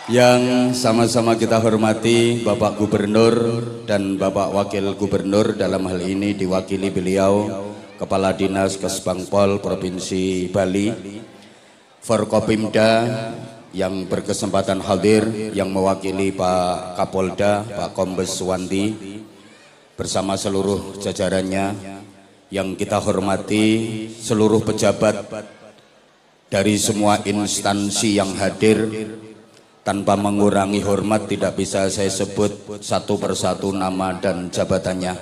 Yang sama-sama kita hormati Bapak Gubernur dan Bapak Wakil Gubernur, dalam hal ini diwakili beliau Kepala Dinas Kesbangpol Provinsi Bali, Forkopimda yang berkesempatan hadir, yang mewakili Pak Kapolda, Pak Kombes Suwanti, bersama seluruh jajarannya, yang kita hormati seluruh pejabat dari semua instansi yang hadir. Tanpa mengurangi hormat, tidak bisa saya sebut satu persatu nama dan jabatannya.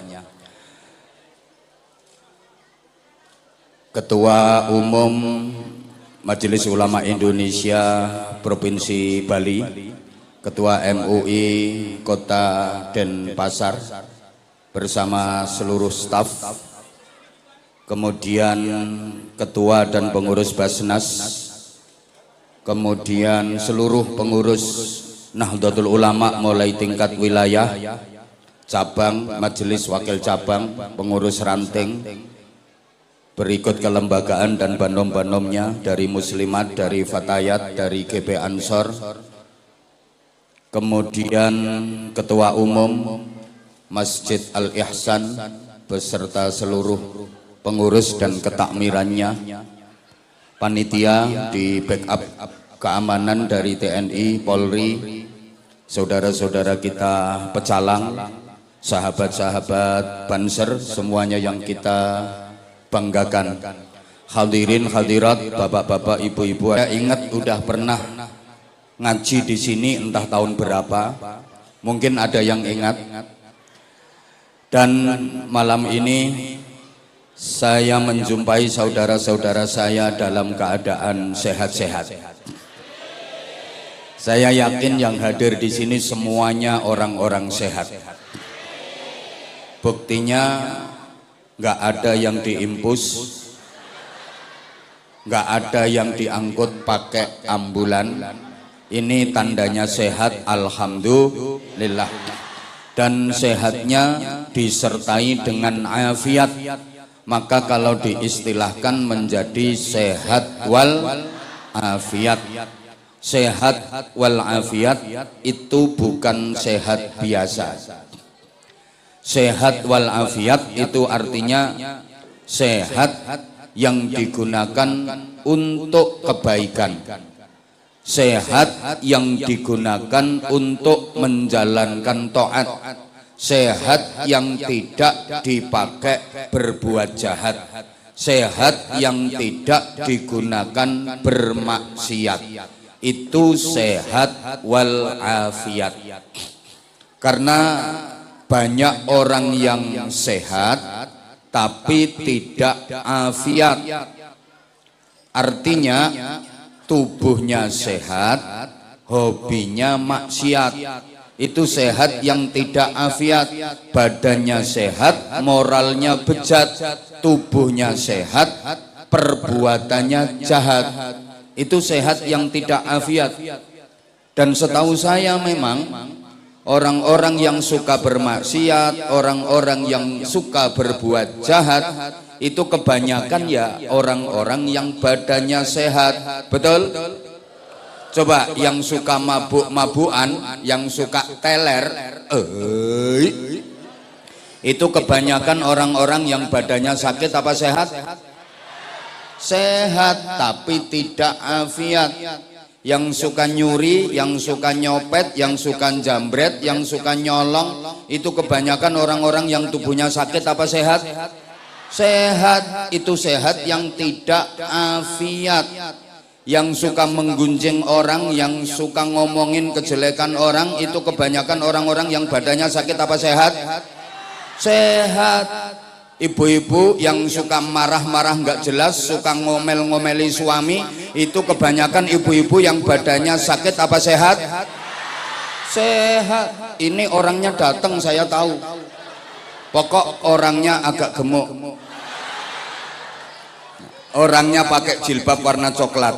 Ketua Umum Majelis Ulama Indonesia Provinsi Bali, Ketua MUI Kota Denpasar bersama seluruh staf, kemudian Ketua dan pengurus Basnas, kemudian seluruh pengurus Nahdlatul Ulama mulai tingkat wilayah, cabang, majelis wakil cabang, pengurus ranting, berikut kelembagaan dan banom-banomnya dari Muslimat, dari Fatayat, dari GB Ansor, kemudian Ketua Umum Masjid Al-Ihsan beserta seluruh pengurus dan ketakmirannya, panitia di backup keamanan dari TNI, Polri, saudara-saudara kita pecalang, sahabat-sahabat Banser, semuanya yang kita banggakan. Hadirin hadirat, bapak-bapak, ibu-ibu, saya ingat udah pernah ngaji di sini entah tahun berapa, mungkin ada yang ingat. Dan malam ini saya menjumpai saudara-saudara saya dalam keadaan sehat-sehat. Saya yakin yang hadir di sini semuanya orang-orang sehat. Buktinya nggak ada yang diimpus, nggak ada yang diangkut pakai ambulan. Ini tandanya sehat, alhamdulillah. Dan sehatnya disertai dengan afiat. Maka kalau diistilahkan menjadi sehat wal afiat. Sehat wal afiat itu bukan sehat biasa. Sehat wal afiat itu artinya sehat yang digunakan untuk kebaikan. Sehat yang digunakan untuk menjalankan taat. Sehat yang tidak dipakai berbuat jahat. Sehat yang tidak digunakan bermaksiat. Itu sehat wal afiat. Karena banyak orang yang sehat tapi tidak afiat. Artinya tubuhnya sehat, hobinya maksiat. Itu sehat yang tidak afiat. Badannya sehat, moralnya bejat. Tubuhnya sehat, perbuatannya jahat. Itu sehat yang tidak afiat. Dan setahu saya memang orang-orang yang suka bermaksiat, orang-orang yang suka berbuat jahat, itu kebanyakan ya orang-orang yang badannya sehat. Betul? Coba yang suka mabuk-mabukan, yang suka teler, itu kebanyakan orang-orang yang badannya sakit apa sehat? Sehat tapi tidak afiat. Yang suka nyuri, yang suka nyopet, yang suka jambret, yang suka nyolong, itu kebanyakan orang-orang yang tubuhnya sakit apa sehat? Sehat. Itu sehat yang tidak afiat. Yang suka menggunjing orang, yang suka ngomongin kejelekan orang, itu kebanyakan orang-orang yang badannya sakit apa sehat? Sehat. Ibu-ibu yang suka marah-marah nggak jelas, suka ngomel-ngomeli suami, itu kebanyakan ibu-ibu yang badannya sakit apa sehat? Sehat. Ini orangnya datang saya tahu. Pokok orangnya agak gemuk. Orangnya pakai jilbab warna coklat.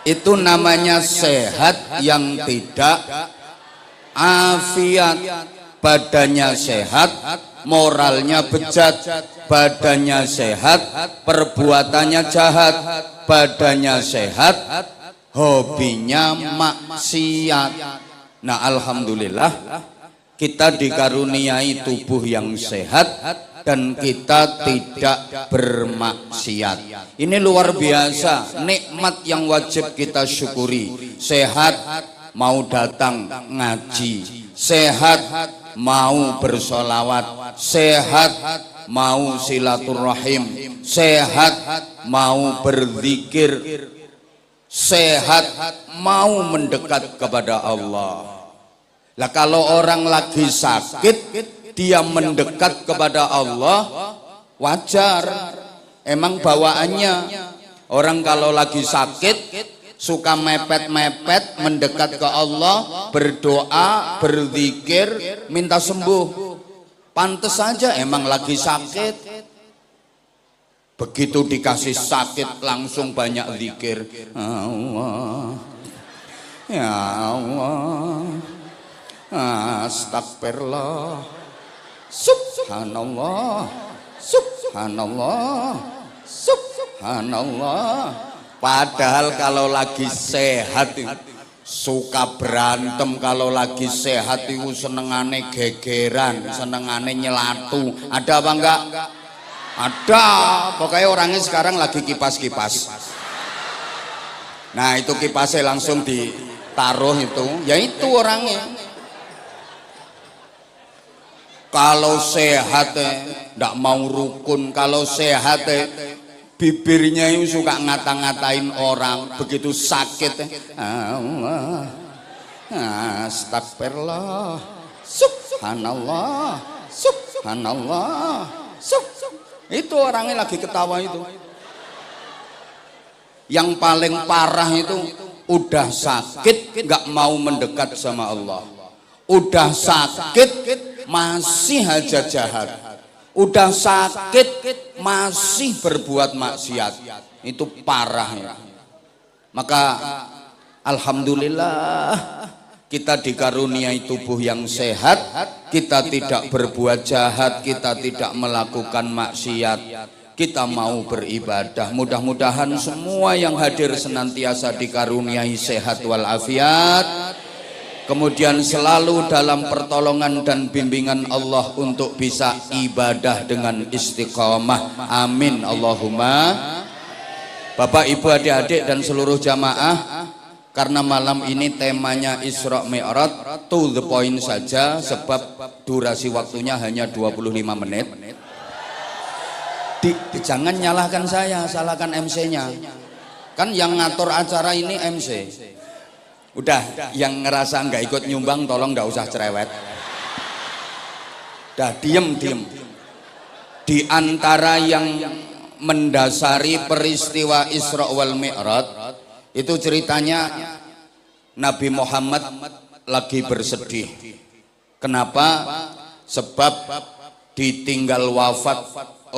Itu namanya sehat yang tidak afiat. Badannya sehat, moralnya bejat. Badannya sehat, perbuatannya jahat. badannya sehat, hobinya maksiat. Nah, alhamdulillah kita dikaruniai tubuh yang sehat dan kita tidak bermaksiat. Ini luar biasa, nikmat yang wajib kita syukuri. Sehat mau datang ngaji, sehat mau bersolawat, sehat mau silaturahim, sehat mau berzikir, sehat mau mendekat kepada Allah. Lah kalau orang lagi sakit dia mendekat kepada Allah, wajar. Emang bawaannya orang kalau lagi sakit suka mepet-mepet mendekat ke Allah, berdoa, berzikir, minta sembuh. Pantes saja emang lagi sakit. Begitu dikasih sakit langsung banyak zikir. Allah, ya Allah, astagfirullah, subhanallah, subhanallah, subhanallah. Padahal kalau lagi sehat suka berantem, kalau lagi sehat itu senengane gegeran, senengane nyelatu. Ada apa enggak? Ada. Pokoknya orangnya sekarang lagi kipas-kipas. Nah itu kipasnya langsung ditaruh itu, ya itu orangnya. Kalau sehat ndak mau rukun, kalau sehat bibirnya itu suka ngata-ngatain orang. Begitu sakit Allah, astagfirullah, subhanallah, subhanallah, itu orangnya lagi ketawa itu. Yang paling parah itu udah sakit nggak mau mendekat sama Allah, udah sakit masih aja jahat, udah sakit masih berbuat maksiat. Itu parah ya. Maka alhamdulillah kita dikaruniai tubuh yang sehat, kita tidak berbuat jahat, kita tidak melakukan maksiat, kita mau beribadah. Mudah-mudahan semua yang hadir senantiasa dikaruniai sehat walafiat, kemudian selalu dalam pertolongan dan bimbingan Allah untuk bisa ibadah dengan istiqomah. Amin Allahumma. Bapak, Ibu, adik-adik dan seluruh jamaah, karena malam ini temanya Isra Mi'raj, to the point saja sebab durasi waktunya hanya 25 menit. Jangan nyalahkan saya, salahkan MC-nya. Kan yang ngatur acara ini MC. Udah, yang ngerasa nggak ikut nyumbang tolong nggak usah cerewet. Dah diem. Di antara yang mendasari peristiwa Isra wal Mi'raj itu ceritanya Nabi Muhammad lagi bersedih. Kenapa? Sebab ditinggal wafat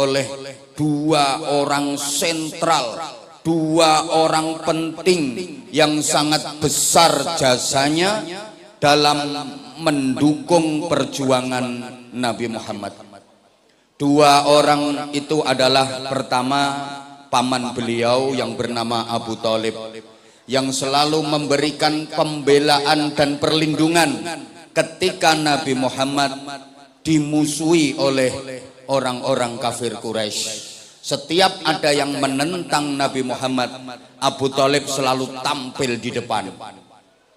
oleh dua orang sentral, dua orang penting yang sangat besar jasanya dalam mendukung perjuangan Nabi Muhammad. Dua orang itu adalah pertama paman beliau yang bernama Abu Thalib, yang selalu memberikan pembelaan dan perlindungan ketika Nabi Muhammad dimusuhi oleh orang-orang kafir Quraisy. Setiap ada yang menentang Nabi Muhammad, Abu Thalib selalu tampil di depan.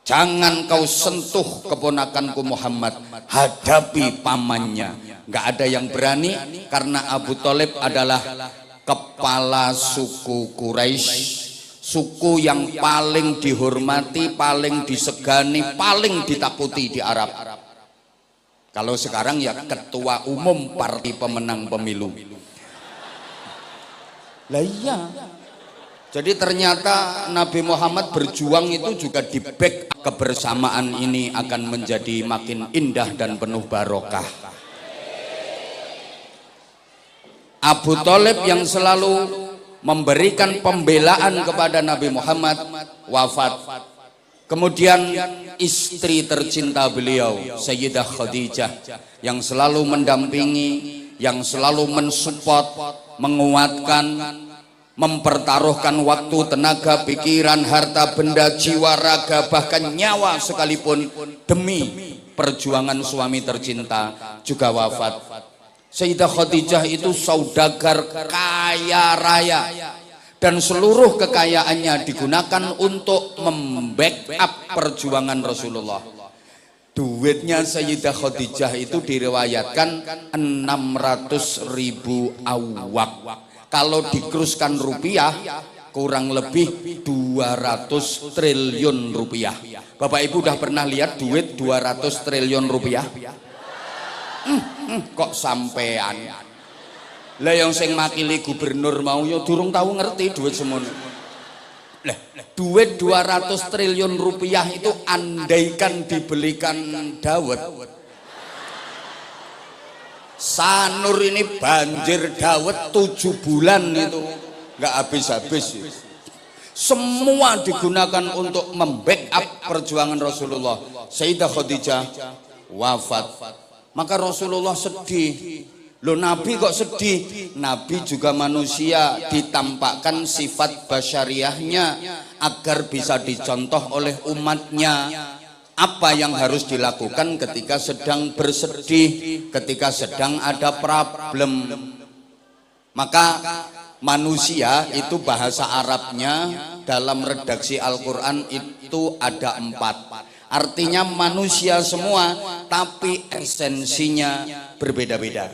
Jangan kau sentuh keponakanku Muhammad, hadapi pamannya. Nggak ada yang berani karena Abu Thalib adalah kepala suku Quraisy, suku yang paling dihormati, paling disegani, paling ditakuti di Arab. Kalau sekarang ya ketua umum partai pemenang pemilu. Lah iya. Jadi ternyata Nabi Muhammad berjuang itu juga di back kebersamaan ini akan menjadi makin indah dan penuh barokah. Abu Thalib yang selalu memberikan pembelaan kepada Nabi Muhammad wafat. Kemudian istri tercinta beliau Sayyidah Khadijah yang selalu mendampingi, yang selalu mensupport, menguatkan, mempertaruhkan waktu, tenaga, pikiran, harta benda, jiwa, raga, bahkan nyawa sekalipun demi perjuangan suami tercinta juga wafat. Sayyidah Khadijah itu saudagar kaya raya dan seluruh kekayaannya digunakan untuk membackup perjuangan Rasulullah. Duitnya Sayyidah Khadijah itu diriwayatkan 600.000 awak. Kalau dikuruskan rupiah kurang lebih 200 triliun rupiah. Bapak Ibu udah pernah lihat duit 200 triliun rupiah? Kok sampean? Lah yang sing makili gubernur mau ya durung tahu ngerti duit semono. Lah duit 200 triliun rupiah itu andaikan dibelikan dawet, Sanur ini banjir dawet 7 bulan itu nggak habis-habis. Semua digunakan untuk membackup perjuangan Rasulullah. Sayyidah Khadijah wafat, maka Rasulullah sedih. Loh, Nabi kok sedih? Nabi juga manusia, ditampakkan sifat basyariahnya agar bisa dicontoh oleh umatnya. Apa yang harus dilakukan ketika sedang bersedih, ketika sedang ada problem. Maka manusia itu bahasa Arabnya dalam redaksi Al-Quran itu ada 4. Artinya manusia semua, tapi esensinya berbeda-beda.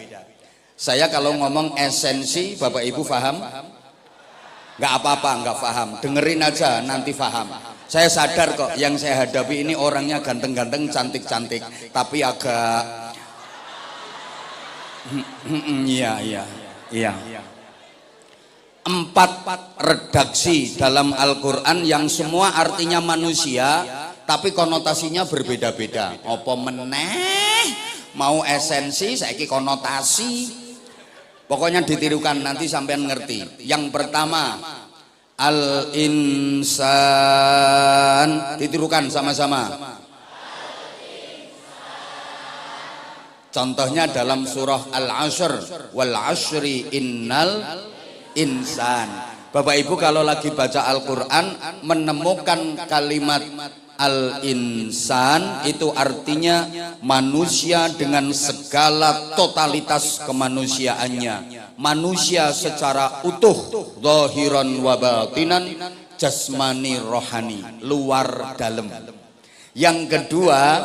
Saya kalau ngomong esensi, Bapak Ibu paham? Nggak apa-apa, nggak paham. Dengerin aja, nanti paham. Saya sadar kok, yang saya hadapi ini orangnya ganteng-ganteng, cantik-cantik, tapi agak iya. 4 redaksi dalam Al-Quran yang semua artinya manusia, tapi konotasinya berbeda-beda. Apa meneh? Mau esensi, saiki konotasi. Pokoknya ditirukan, nanti sampean ngerti. Yang pertama, al-insan, ditirukan sama-sama. Contohnya dalam surah Al-Ashr, wal ashri innal insan. Bapak Ibu kalau lagi baca Al-Quran menemukan kalimat al-insan, itu artinya manusia dengan segala totalitas kemanusiaannya, manusia secara utuh, zahiran wa batinan, jasmani rohani, luar dalam. Yang kedua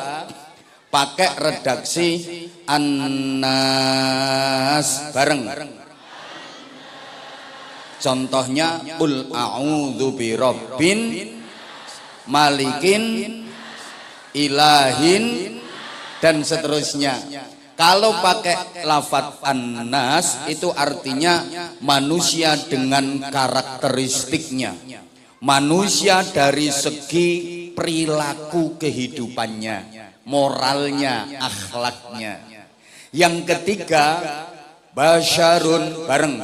pakai redaksi an-nas, bareng. Contohnya qul a'udzu birabbin malikin ilahin dan seterusnya. Kalau pakai lafadz an-nas itu artinya manusia dengan karakteristiknya, manusia dari segi perilaku kehidupannya, moralnya, akhlaknya. Yang ketiga basyarun, bareng.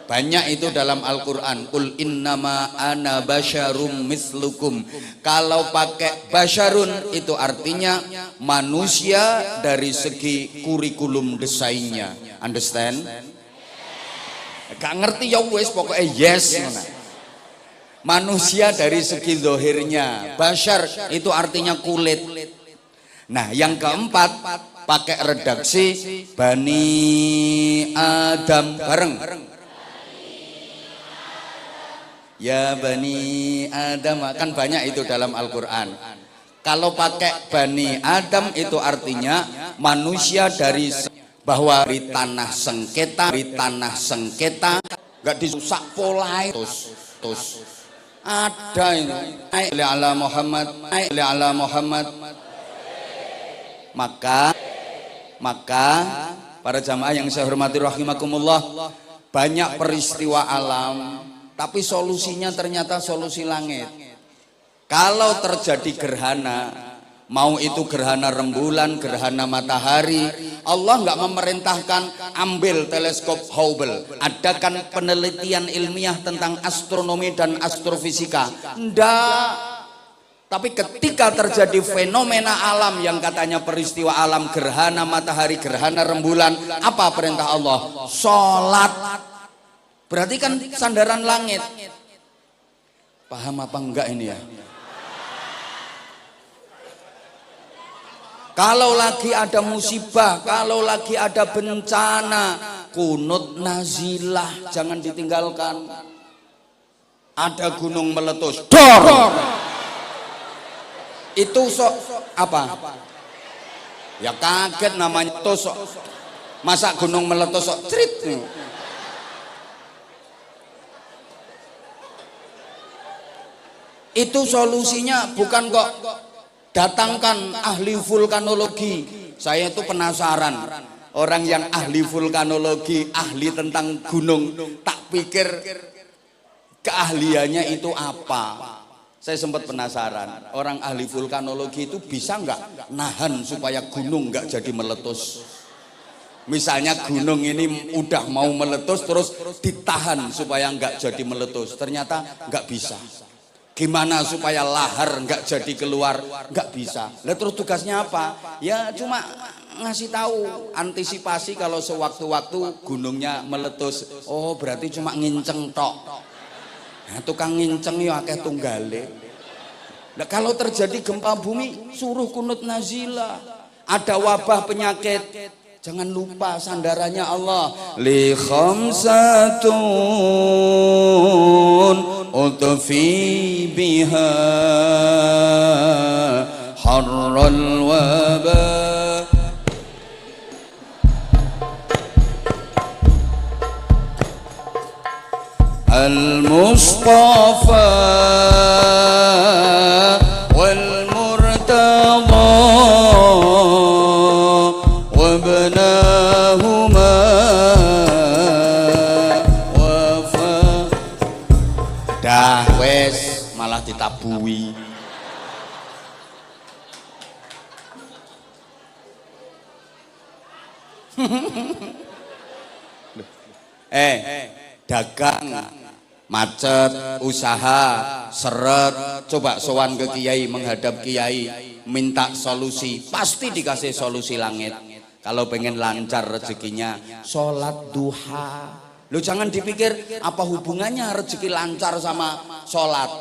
Banyak itu dalam Al-Quran. Qul innama ana basyarum mislukum. Kalau pakai basyarun itu artinya manusia dari segi kurikulum desainnya. Understand? Gak ngerti ya wes, pokoknya yes. Manusia dari segi zahirnya. Basyar itu artinya kulit. Nah yang keempat pakai redaksi Bani Adam, bareng. Ya Bani Adam, kan banyak itu dalam Al-Quran. Kalau pakai Bani Adam itu artinya manusia dari bahwa di tanah sengketa nggak disusak polai tus ada ini ala Muhammad. Maka para jamaah yang saya hormati rahimakumullah, banyak peristiwa alam tapi solusinya ternyata solusi langit. Kalau terjadi gerhana, mau itu gerhana rembulan, gerhana matahari, Allah nggak memerintahkan ambil teleskop Hubble, adakan penelitian ilmiah tentang astronomi dan astrofisika. Nggak. Tapi ketika terjadi fenomena alam yang katanya peristiwa alam, gerhana matahari, gerhana rembulan, apa perintah Allah? Sholat. Berarti kan sandaran langit. Paham apa enggak ini ya? Kalau lagi ada musibah, kalau lagi ada bencana, kunut nazilah jangan ditinggalkan. Ada gunung meletus, dor. Itu apa? Ya kaget namanya tusuk. Masa gunung meletus cerit. Itu solusinya bukan kok datangkan ahli vulkanologi. Saya itu penasaran, orang yang ahli vulkanologi, ahli tentang gunung, tak pikir keahliannya itu apa. Saya sempat penasaran, orang ahli vulkanologi itu bisa nggak nahan supaya gunung nggak jadi meletus. Misalnya gunung ini udah mau meletus terus ditahan supaya nggak jadi meletus, ternyata nggak bisa. Gimana supaya lahar nggak jadi keluar? Nggak bisa. Lah terus tugasnya apa? Ya cuma ngasih tahu, antisipasi kalau sewaktu-waktu gunungnya meletus. Oh berarti cuma nginceng tok. Nah, tukang nginceng ya akeh tunggale. Nah, kalau terjadi gempa bumi suruh kunut nazilah. Ada wabah penyakit, jangan lupa sandarannya Allah. Li khamsatun utfi biha harral waba. Al-Mustafa wal-Murtada wabnahuma wafa. Dah wes malah ditabui. Dagang macet, usaha seret, coba sowan ke kiai, menghadap kiai, minta solusi, pasti dikasih solusi langit. Kalau pengen lancar rezekinya, sholat duha. Lu jangan dipikir apa hubungannya rezeki lancar sama sholat.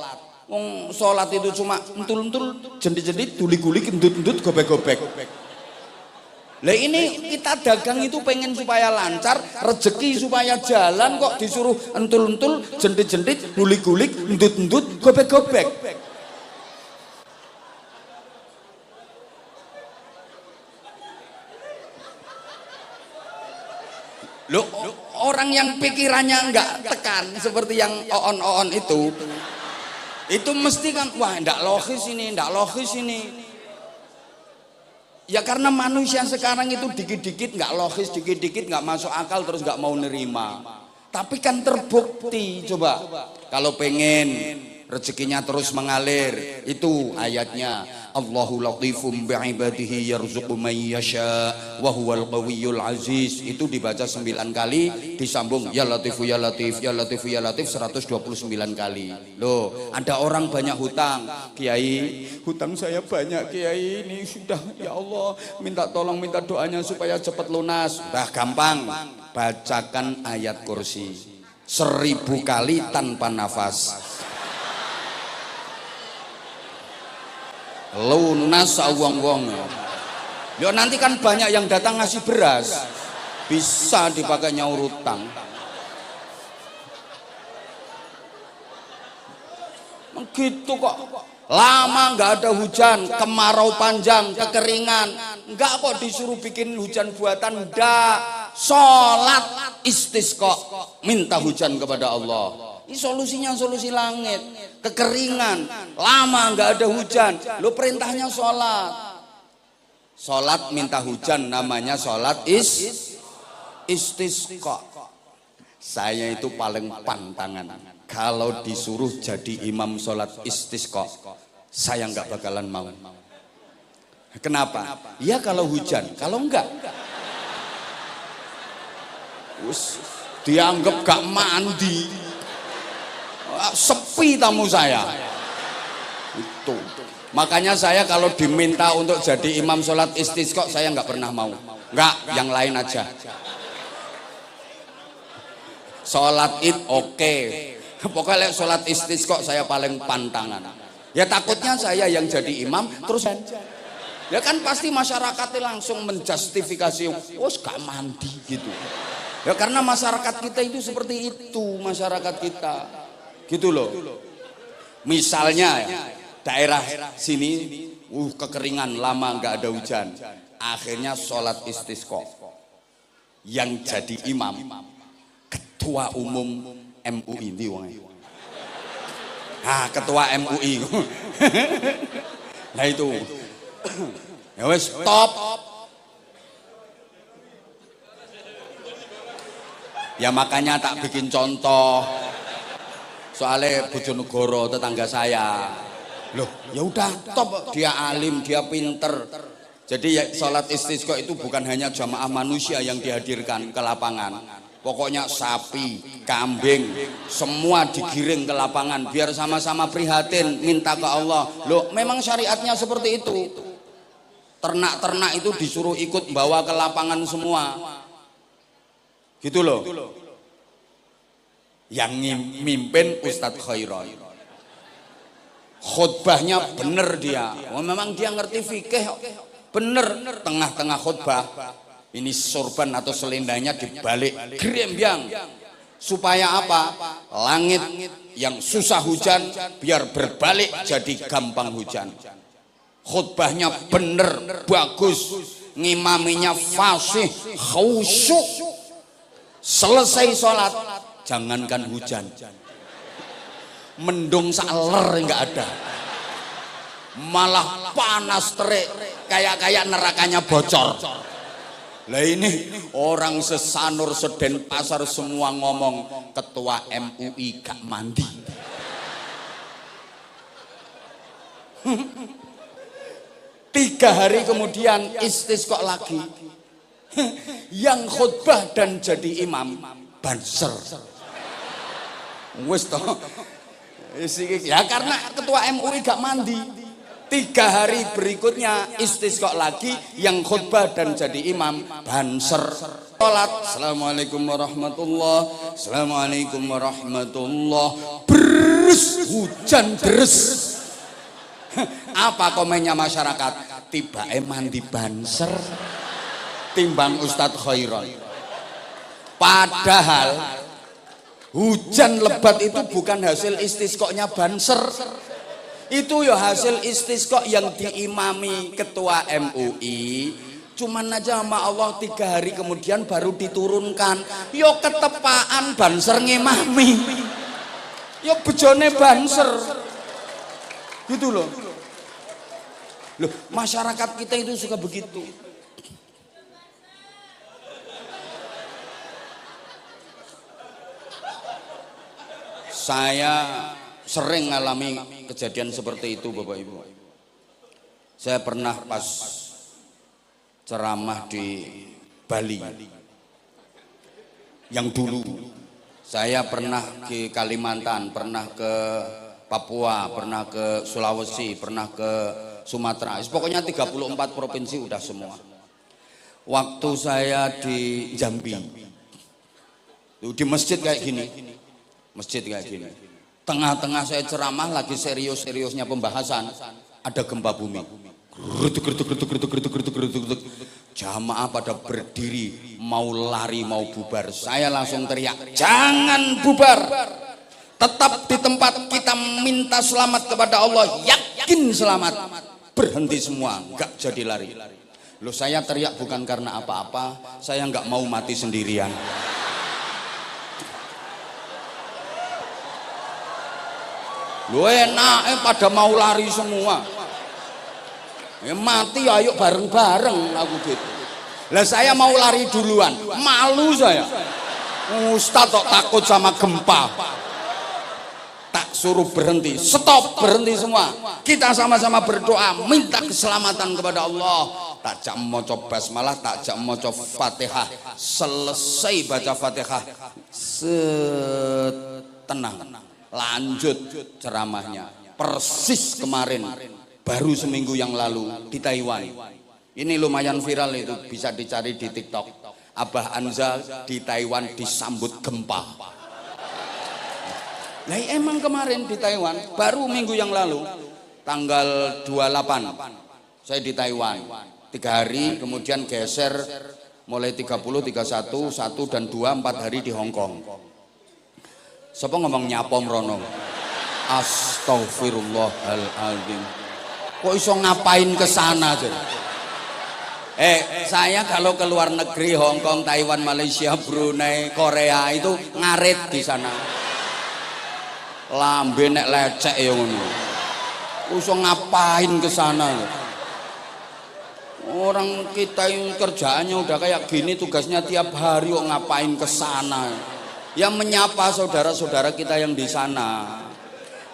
Sholat itu cuma entul-entul, jendit-jendit, tuli-guli, endut-endut, gobek-gobek. Lah ini kita dagang itu pengen supaya lancar, rezeki supaya jalan, kok disuruh entul-entul, jendit-jendit, gulik-gulik, endut-endut, gobek-gobek. Loh, orang yang pikirannya enggak tekan seperti yang oon-oon itu mesti kan, wah enggak logis ini, enggak logis ini. Ya karena manusia sekarang itu dikit-dikit nggak logis, dikit-dikit nggak masuk akal, terus nggak mau nerima. Tapi kan terbukti, coba kalau pengen rezekinya terus mengalir, itu ayatnya Allahu latifum bi'ibadihi yarzuqu man yasha wa huwal qawiyyul aziz. Itu dibaca 9 kali, disambung ya latifu ya latif ya latifu ya latif 129 kali. Loh, ada orang banyak hutang, kiai hutang saya banyak kiai, ini sudah ya Allah minta tolong, minta doanya supaya cepat lunas. Bah gampang, bacakan ayat kursi 1000 kali tanpa nafas, lunas wong-wong. Ya nanti kan banyak yang datang ngasih beras, bisa dipakai nyaur utang. Gitu kok. Lama nggak ada hujan, kemarau panjang, kekeringan, nggak kok disuruh bikin hujan buatan, ndak. Sholat istisqa, minta hujan kepada Allah. Ini solusinya solusi langit. Kekeringan, lama nggak ada hujan, lo perintahnya sholat. Sholat minta hujan namanya sholat istisqa. Saya itu paling pantangan kalau disuruh jadi imam sholat istisqa, saya nggak bakalan mau. Kenapa? Ya kalau hujan, kalau enggak dianggap gak mandi, sepi tamu saya. Itu makanya saya kalau diminta untuk jadi imam sholat istisqa, saya nggak pernah mau. Nggak, yang lain aja. Sholat id oke. Pokoknya sholat istisqa saya paling pantangan. Ya takutnya saya yang jadi imam terus ya kan pasti masyarakatnya langsung menjustifikasi, oh gak mandi gitu. Ya karena masyarakat kita itu seperti itu, masyarakat kita gitu loh. Misalnya ya, daerah sini kekeringan lama nggak ada hujan, akhirnya sholat istisqa yang jadi imam ketua umum MUI ini wongnya. Nah, ketua MUI. Nah itu. Ya wes stop. Ya makanya tak bikin contoh. Soalnya Bojonegoro tetangga saya. Loh, ya udah top, dia alim, dia pinter. Jadi ya, sholat istisqa itu bukan hanya jamaah manusia yang dihadirkan ke lapangan. Pokoknya sapi, kambing, semua digiring ke lapangan biar sama-sama prihatin minta ke Allah. Loh, memang syariatnya seperti itu. Ternak-ternak itu disuruh ikut bawa ke lapangan semua. Gitu loh. Yang mimpin Ustadz Khairon. Khutbahnya bener dia. Oh, memang dia ngerti fikih. Bener, tengah-tengah khutbah. Ini sorban atau selendangnya dibalik grembyang supaya apa? Langit yang susah hujan biar berbalik jadi gampang hujan. Khutbahnya bener, bagus, ngimaminya fasih, khusyuk. Selesai sholat, jangankan hujan, mendung saler nggak ada, malah panas terik, kayak nerakanya bocor. Lah ini orang sesanur sedenpasar semua ngomong ketua MUI gak mandi. Tiga hari kemudian istisqa lagi. Yang khutbah dan jadi imam banser. Wis toh. Ya karena ketua MUI gak mandi. 3 hari berikutnya istisqa lagi, yang khutbah dan jadi imam banser. Salat, assalamualaikum warahmatullah, assalamualaikum warahmatullah. Beres, hujan deres. Apa komennya masyarakat? Tiba mandi banser timbang Ustadz Khairon. Padahal hujan lebat itu bukan hasil istisqanya banser. Itu ya hasil istisqa yang diimami ketua MUI. Cuman aja sama Allah 3 hari kemudian baru diturunkan. Yo ketepaan banser ngimami. Yo bejone banser. Gitu loh. Loh, masyarakat kita itu suka begitu. Saya sering ngalami kejadian seperti itu Bapak Ibu. Saya pernah pas ceramah di Bali. Yang dulu saya pernah ke Kalimantan, pernah ke Papua, pernah ke Sulawesi, pernah ke Sumatera. Pokoknya 34 provinsi udah semua. Waktu saya di Jambi, di masjid kayak gini. Masjid kayak gini. Tengah-tengah saya ceramah lagi serius-seriusnya pembahasan, ada gempa bumi. Gerutuk. Jamaah pada berdiri, mau lari, mau bubar. Saya langsung teriak, jangan bubar. Tetap di tempat, kita minta selamat kepada Allah, yakin selamat. Berhenti semua, nggak jadi lari. Loh, saya teriak bukan karena apa-apa, saya nggak mau mati sendirian. Lu enak pada mau lari semua. Ya mati ayo bareng-bareng aku gitu. Lah saya mau lari duluan, malu saya. Ustadz kok takut sama gempa. Tak suruh berhenti, stop, berhenti semua. Kita sama-sama berdoa, minta keselamatan kepada Allah. Tak jak maca basmalah, tak jak maca Fatihah. Selesai baca Fatihah, tenang. Lanjut ceramahnya. Persis kemarin, baru seminggu yang lalu di Taiwan. Ini lumayan viral itu, bisa dicari di TikTok. Abah Anza di Taiwan disambut gempa. Nah emang kemarin di Taiwan, baru minggu yang lalu, tanggal 28, saya di Taiwan. 3 hari, kemudian geser mulai 30, 31, 1 dan 2, 4 hari di Hong Kong. Siapa ngomong nyapom rono? Astagfirullahaladzim. Kok iso ngapain ke sana aja? Saya kalau ke luar negeri, Hong Kong, Taiwan, Malaysia, Brunei, Korea itu ngarit di sana. Lambe nek lecek ya ngono. Iso ngapain ke sana? Orang kita yang kerjaannya udah kayak gini, tugasnya tiap hari kok ngapain ke sana? Yang menyapa saudara-saudara kita yang di sana.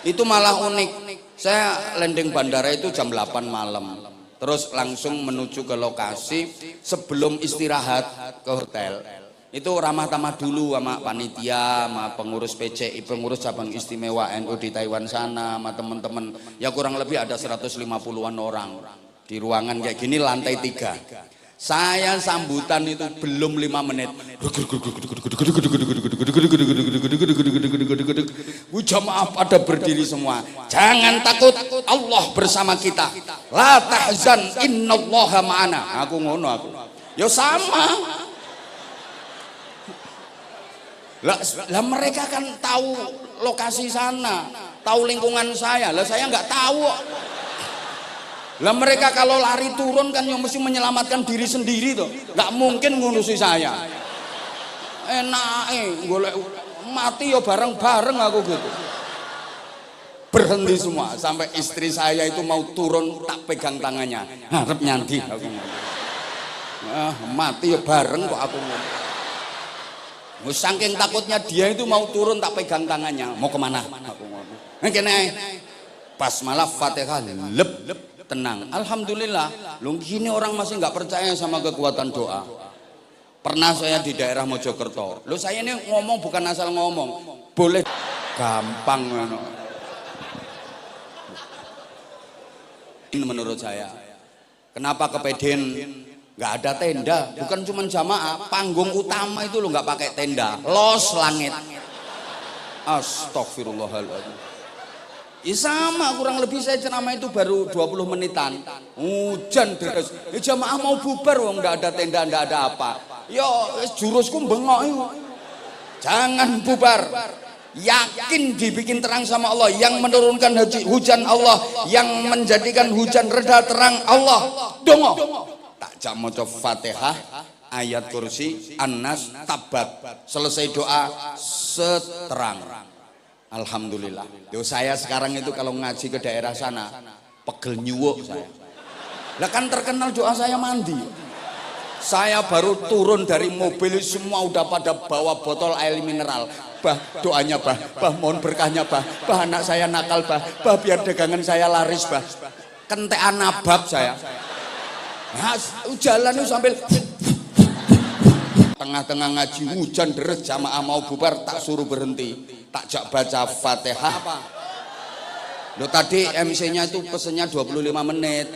Itu malah unik. Saya landing bandara itu jam 8 malam. Terus langsung menuju ke lokasi sebelum istirahat ke hotel. Itu ramah tamah dulu sama panitia, sama pengurus PCI, pengurus cabang istimewa NU di Taiwan sana, sama teman-teman. Ya kurang lebih ada 150-an orang. Di ruangan kayak gini lantai 3. Saya sambutan itu belum 5 menit. Jamaah pada berdiri semua. Jangan takut, Allah bersama kita. La tahzan, innallaha ma'ana. Aku ngono aku. Ya sama. Lah mereka kan tahu lokasi sana, tahu lingkungan saya. Lah saya nggak tahu. Lah mereka kalau lari turun kan yang mesti menyelamatkan diri sendiri tuh, nggak mungkin ngurusi saya. Golek mati ya bareng-bareng aku gitu. Berhenti semua sampai istri saya itu mau turun tak pegang tangannya, harap nyanti aku. Mati ya bareng kok aku. Saking takutnya dia itu mau turun tak pegang tangannya, mau kemana? Aku ngomong. Pas malah Fatihah lep. Tenang, alhamdulillah. Lu gini orang masih nggak percaya sama kekuatan doa. Pernah saya di daerah Mojokerto. Lu saya ini ngomong bukan asal ngomong, boleh gampang. Ini menurut saya. Kenapa kepedean nggak ada tenda? Bukan cuma jamaah, panggung utama itu lo nggak pakai tenda, los langit. Astagfirullahaladzim. Ya sama, kurang lebih saya ceramah itu baru 20 menitan. Hujan deras. Ya jamaah mau bubar wong enggak ada tenda, enggak ada apa. Ya jurusku bengok itu. Jangan bubar. Yakin dibikin terang sama Allah, yang menurunkan hujan Allah, yang menjadikan hujan reda terang Allah. Dongo. Tak jak maca Fatihah, ayat kursi, An-Nas, Tabat. Selesai doa seterang. Alhamdulillah. Yo saya sekarang itu kalau ngaji ke daerah sana, pegel nyuwuk saya. Lah kan terkenal doa saya mandi. Saya baru turun dari mobil semua udah pada bawa botol air mineral. Bah, doanya bah mohon berkahnya bah anak saya nakal bah biar dagangan saya laris bah. Kentekan nabab saya. Nah, jalan itu sambil tengah-tengah ngaji hujan deres, jamaah mau bubar tak suruh berhenti. Tak jak baca Fatihah. Loh tadi MC-nya itu pesennya 25 menit.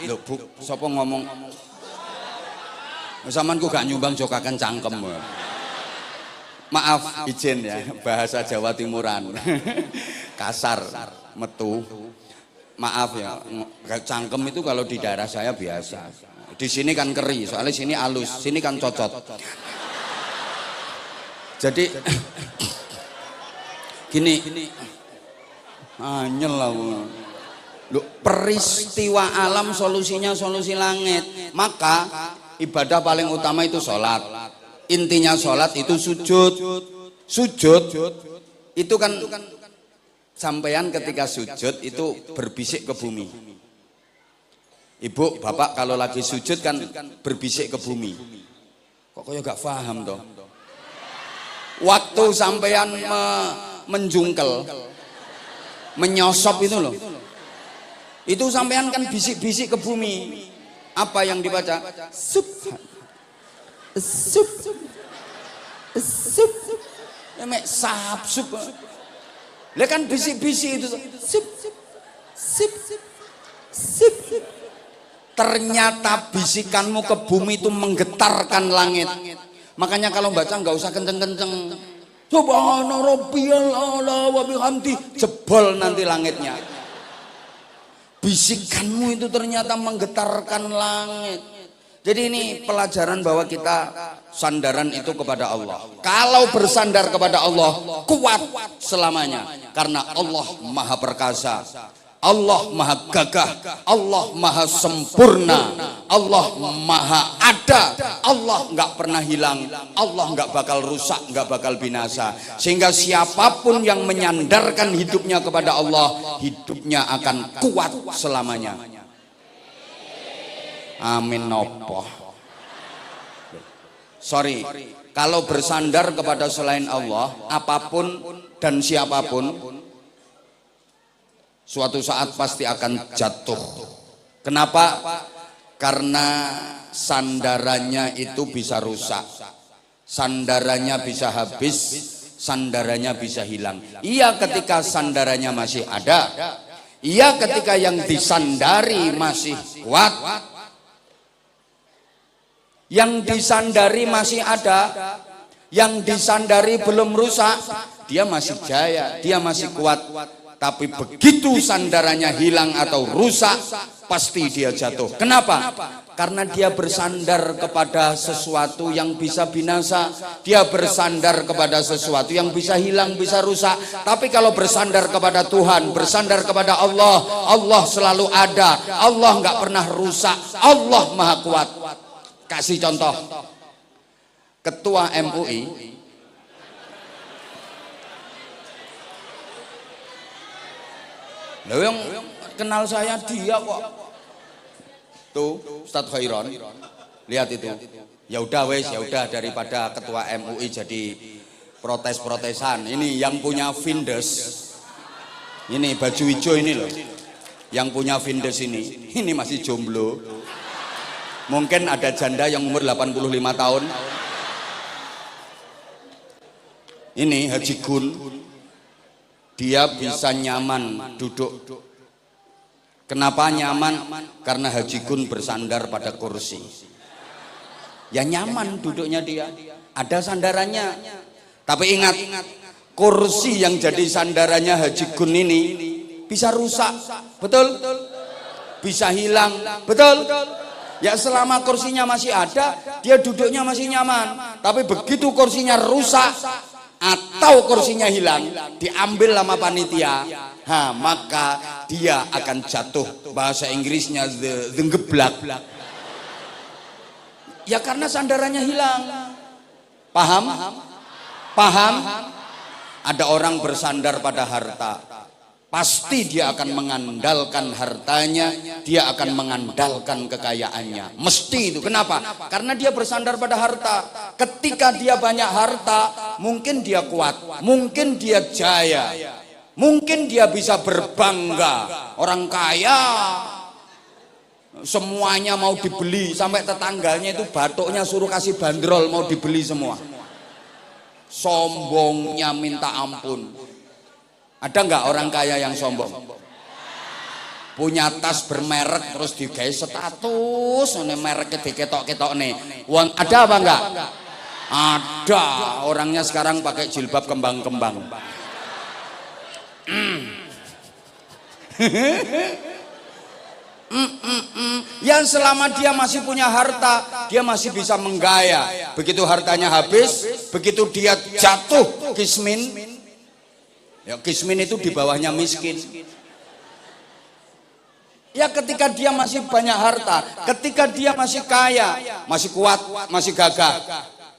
Loh bu, siapa ngomong? Samanku gak nyumbang jokakan cangkem. Maaf, izin ya, bahasa Jawa Timuran. Kasar, metu. Maaf ya, cangkem itu kalau di daerah saya biasa. Di sini kan keri, soalnya sini halus, sini kan cocot. Jadi gini, anyel lah. Peristiwa alam solusinya solusi langit. Maka ibadah paling utama itu sholat. Intinya sholat itu sujud. Sujud itu kan sampean ketika sujud itu berbisik ke bumi. Ibu, bapak kalau lagi sujud kan berbisik ke bumi. Kok kayak gak paham toh? Waktu sampean menjungkel, menyosop itu loh. Itu sampean kan bisik-bisik ke bumi. Apa yang dibaca? Sup. Sup. Sup. Emek sap sup. Lah kan bisik-bisik itu. Sup. Sup. Sup. Ternyata bisikanmu ke bumi itu menggetarkan langit. Makanya kalau baca nggak usah kenceng-kenceng. Subhana rabbiyal a'la wa bihamdi, jebol nanti langitnya. Bisikanmu itu ternyata menggetarkan langit. Jadi ini pelajaran bahwa kita sandaran itu kepada Allah. Kalau bersandar kepada Allah, kuat selamanya. Karena Allah Maha Perkasa, Allah Maha Gagah, Allah Maha Sempurna, Allah Maha Ada, Allah nggak pernah hilang, Allah nggak bakal rusak, nggak bakal binasa. Sehingga siapapun yang menyandarkan hidupnya kepada Allah, hidupnya akan kuat selamanya. Amin nopo. Sorry, kalau bersandar kepada selain Allah, apapun dan siapapun, suatu saat pasti akan jatuh. Kenapa? Karena sandarannya itu bisa rusak, sandarannya bisa habis, sandarannya bisa hilang. Iya ketika sandarannya masih ada, iya ketika yang disandari masih kuat, yang disandari masih ada, yang disandari belum rusak, dia masih jaya, dia masih kuat. Tapi begitu sandarannya hilang atau rusak, pasti dia jatuh. Kenapa? Karena dia bersandar kepada sesuatu yang bisa binasa. Dia bersandar kepada sesuatu yang bisa hilang, bisa rusak. Tapi kalau bersandar kepada Tuhan, bersandar kepada Allah, Allah selalu ada. Allah nggak pernah rusak. Allah Maha Kuat. Kasih contoh. Ketua MUI loh, yang kenal saya dia kok. Tuh, Ustadz Khairon. Lihat itu. Ya udah wes, ya udah, daripada ketua MUI jadi protes-protesan. Ini yang punya Vindes. Ini baju hijau ini loh. Yang punya Vindes ini masih jomblo. Mungkin ada janda yang umur 85 tahun. Ini Haji Gun. Dia bisa nyaman duduk. Kenapa nyaman? Karena Haji Gun bersandar pada kursi. Ya nyaman duduknya dia. Ada sandarannya. Tapi ingat, kursi yang jadi sandarannya Haji Gun ini bisa rusak. Betul? Bisa hilang. Betul? Ya selama kursinya masih ada, dia duduknya masih nyaman. Tapi begitu kursinya rusak atau kursinya hilang, diambil sama panitia, maka dia akan jatuh. Bahasa Inggrisnya the geblak. Ya karena sandarannya hilang. Paham? Paham? Ada orang bersandar pada harta, pasti dia akan mengandalkan hartanya, dia akan mengandalkan kekayaannya. Mesti itu. Kenapa? Karena dia bersandar pada harta. Ketika dia banyak harta, mungkin dia kuat, mungkin dia jaya, mungkin dia bisa berbangga. Orang kaya semuanya mau dibeli, sampai tetangganya itu batuknya suruh kasih bandrol mau dibeli semua. Sombongnya minta ampun. Ada nggak orang kaya yang sombong? Punya tas bermerek terus digawe status, ini mereknya diketok-ketok nih. Uang ada apa enggak? Ada. Orangnya sekarang pakai jilbab kembang-kembang. Yang selama dia masih punya harta, dia masih bisa menggaya. Begitu hartanya habis, begitu dia jatuh kismin. Ya, kismin itu di bawahnya miskin. Ya ketika dia masih banyak harta, ketika dia masih kaya, masih kuat, masih gagah.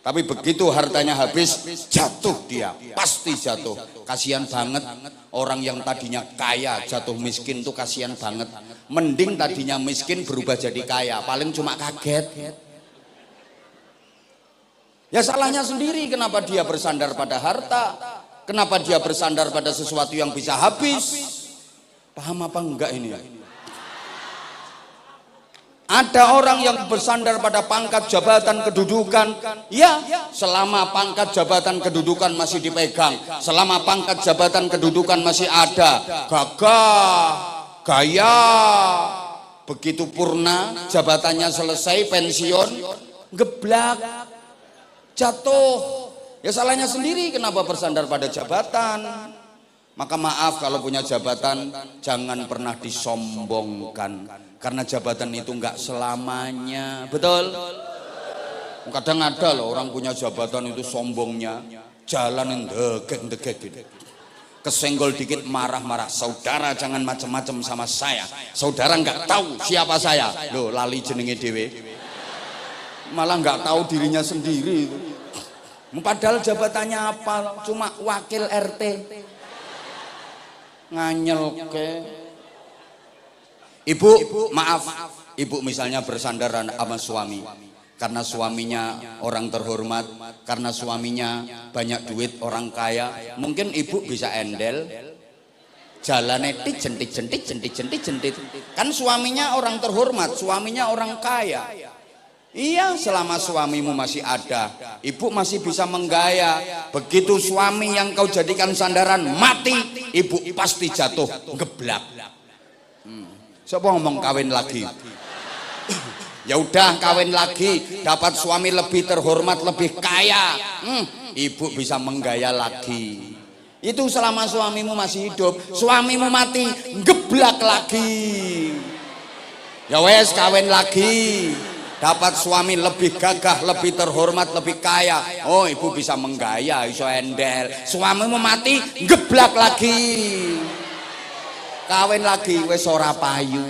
Tapi begitu hartanya habis, jatuh dia, pasti jatuh. Kasihan banget orang yang tadinya kaya jatuh miskin tuh, kasihan banget. Mending tadinya miskin berubah jadi kaya, paling cuma kaget. Ya salahnya sendiri, kenapa dia bersandar pada harta? Kenapa dia bersandar pada sesuatu yang bisa habis? Paham apa enggak ini? Ada orang yang bersandar pada pangkat jabatan kedudukan. Ya, selama pangkat jabatan kedudukan masih dipegang, selama pangkat jabatan kedudukan masih ada, gagah, gaya, begitu purna jabatannya selesai pensiun geblak jatuh. Ya salahnya sendiri, kenapa bersandar pada jabatan. Maka maaf kalau punya jabatan jangan pernah disombongkan, karena jabatan itu enggak selamanya. Betul? Kadang ada loh orang punya jabatan itu sombongnya, jalan degek gitu. Kesenggol dikit marah-marah, saudara jangan macam-macam sama saya, saudara nggak tahu siapa saya. Loh, lali jenenge dhewe, malah nggak tahu dirinya sendiri. Padahal jabatannya apa? Cuma wakil RT. Nganyel ke. Ibu, maaf, ibu misalnya bersandar sama suami, karena suaminya orang terhormat, karena suaminya banyak duit, orang kaya, mungkin ibu bisa endel jalan jentik. Kan suaminya orang terhormat, suaminya orang kaya. Iya, selama suamimu masih ada, ibu masih bisa menggaya. Begitu suami yang kau jadikan sandaran mati, ibu pasti jatuh geblak. Siapa ngomong kawin lagi? Ya udah kawin lagi, dapat suami lebih terhormat, lebih kaya, ibu bisa menggaya lagi. Itu selama suamimu masih hidup. Suamimu mati, geblak lagi. Ya wes kawin lagi, dapat suami lebih gagah, lebih terhormat, lebih kaya. Oh, ibu bisa menggaya, iso endel. Suamimu mati, geblak lagi. Kawin lagi, wes ora payu,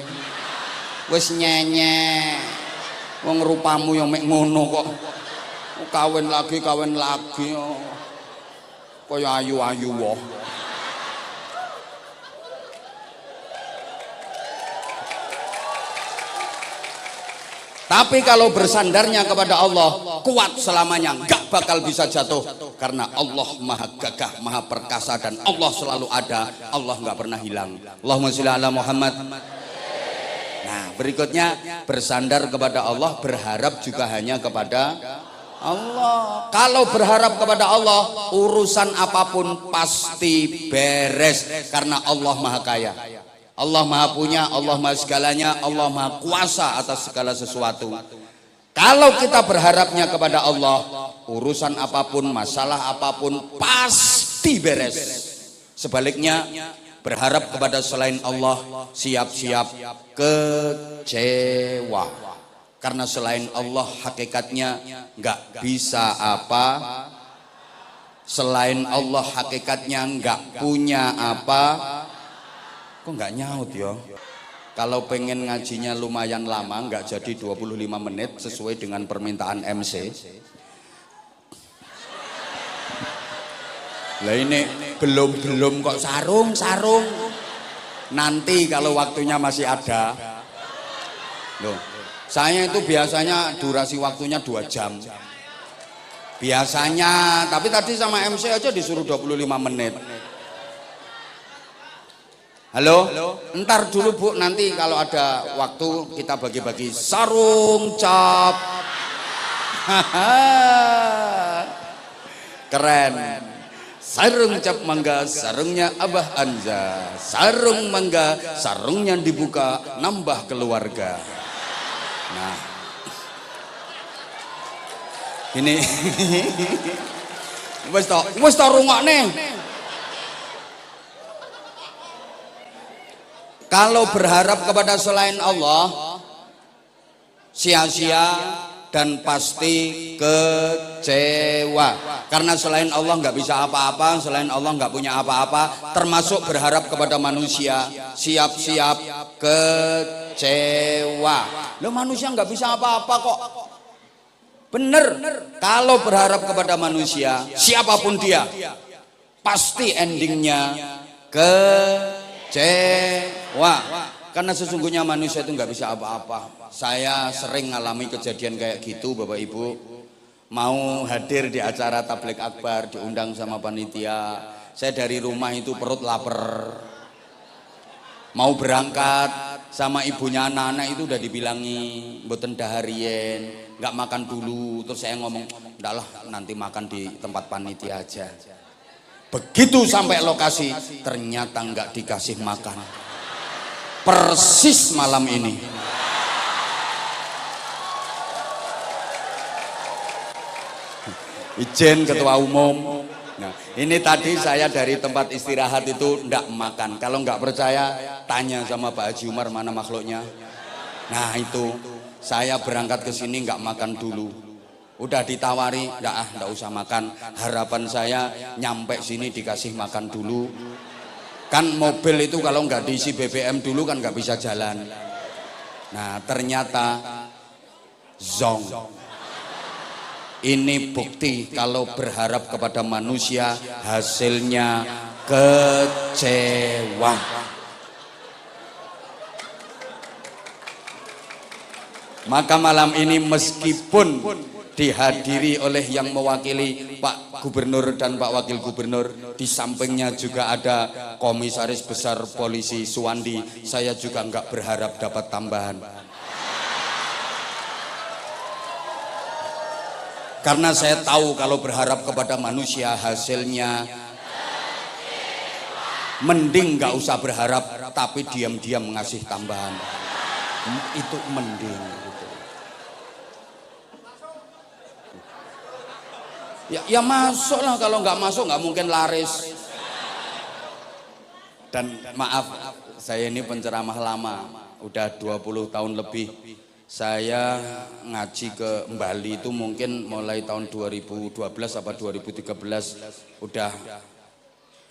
wes nyenyek. Wong rupamu yang mek ngono kok. Kawin lagi oh. Kaya ayu-ayu wae. Tapi kalau bersandarnya kepada Allah, kuat selamanya, nggak bakal bisa jatuh, karena Allah maha gagah, maha perkasa, dan Allah selalu ada. Allah nggak pernah hilang. Allahumma sholli ala Muhammad. Nah, berikutnya bersandar kepada Allah, berharap juga hanya kepada Allah. Kalau berharap kepada Allah, urusan apapun pasti beres, karena Allah maha kaya, Allah maha punya, Allah maha segalanya, Allah maha kuasa atas segala sesuatu. Kalau kita berharapnya kepada Allah, urusan apapun, masalah apapun pasti beres. Sebaliknya, berharap kepada selain Allah, siap-siap kecewa, karena selain Allah hakikatnya nggak bisa apa, selain Allah hakikatnya nggak punya apa. Kok nggak nyaut ya? Kalau pengen ngajinya lumayan lama, nggak jadi 25 menit sesuai dengan permintaan MC. Lah ini belum kok sarung. Nanti kalau waktunya masih ada. Loh, saya itu biasanya durasi waktunya 2 jam. Biasanya, tapi tadi sama MC aja disuruh 25 menit. Halo? Entar dulu Bu, nanti kalau ada waktu kita bagi-bagi sarung cap. Keren. Sarung cap mangga, sarungnya Abah Anja. Sarung mangga, sarungnya dibuka, nambah keluarga. Nah, ini wis to rungokne. Kalau berharap kepada selain Allah, sia-sia dan pasti kecewa. Karena selain Allah nggak bisa apa-apa, selain Allah nggak punya apa-apa, termasuk berharap kepada manusia, siap-siap kecewa. Loh, manusia nggak bisa apa-apa kok. Bener, kalau berharap kepada manusia, siapapun dia, pasti endingnya kecewa, karena sesungguhnya manusia itu nggak bisa apa-apa. Saya sering ngalami kejadian kayak gitu, Bapak Ibu. Mau hadir di acara tabligh akbar, diundang sama panitia, saya dari rumah itu perut lapar. Mau berangkat sama ibunya anak-anak itu udah dibilangi mboten daharien, nggak makan dulu. Terus saya ngomong, "Enggak lah, nanti makan di tempat panitia aja." Begitu sampai lokasi, ternyata nggak dikasih makan. Persis malam ini. Izin ketua umum. Nah, ini tadi saya dari tempat istirahat itu ndak makan. Kalau nggak percaya, tanya sama Pak Haji Umar mana makhluknya. Nah itu, saya berangkat ke sini nggak makan dulu. Udah ditawari, ndak usah makan. Harapan saya nyampe sini dikasih makan dulu. Kan mobil itu kalau nggak diisi BBM dulu kan nggak bisa jalan. Nah ternyata zong. Ini bukti kalau berharap kepada manusia hasilnya kecewa. Maka malam ini meskipun dihadiri oleh yang mewakili Pak Gubernur dan Pak Wakil Gubernur, di sampingnya juga ada Komisaris Besar Polisi Suwandi, saya juga nggak berharap dapat tambahan. Karena saya tahu kalau berharap kepada manusia hasilnya mending nggak usah berharap, tapi diam-diam ngasih tambahan. Itu mending gitu. Ya masuk lah, kalau nggak masuk nggak mungkin laris. Dan maaf, saya ini penceramah lama, udah 20 tahun lebih. Saya ngaji ke Bali itu mungkin mulai tahun 2012 apa 2013 udah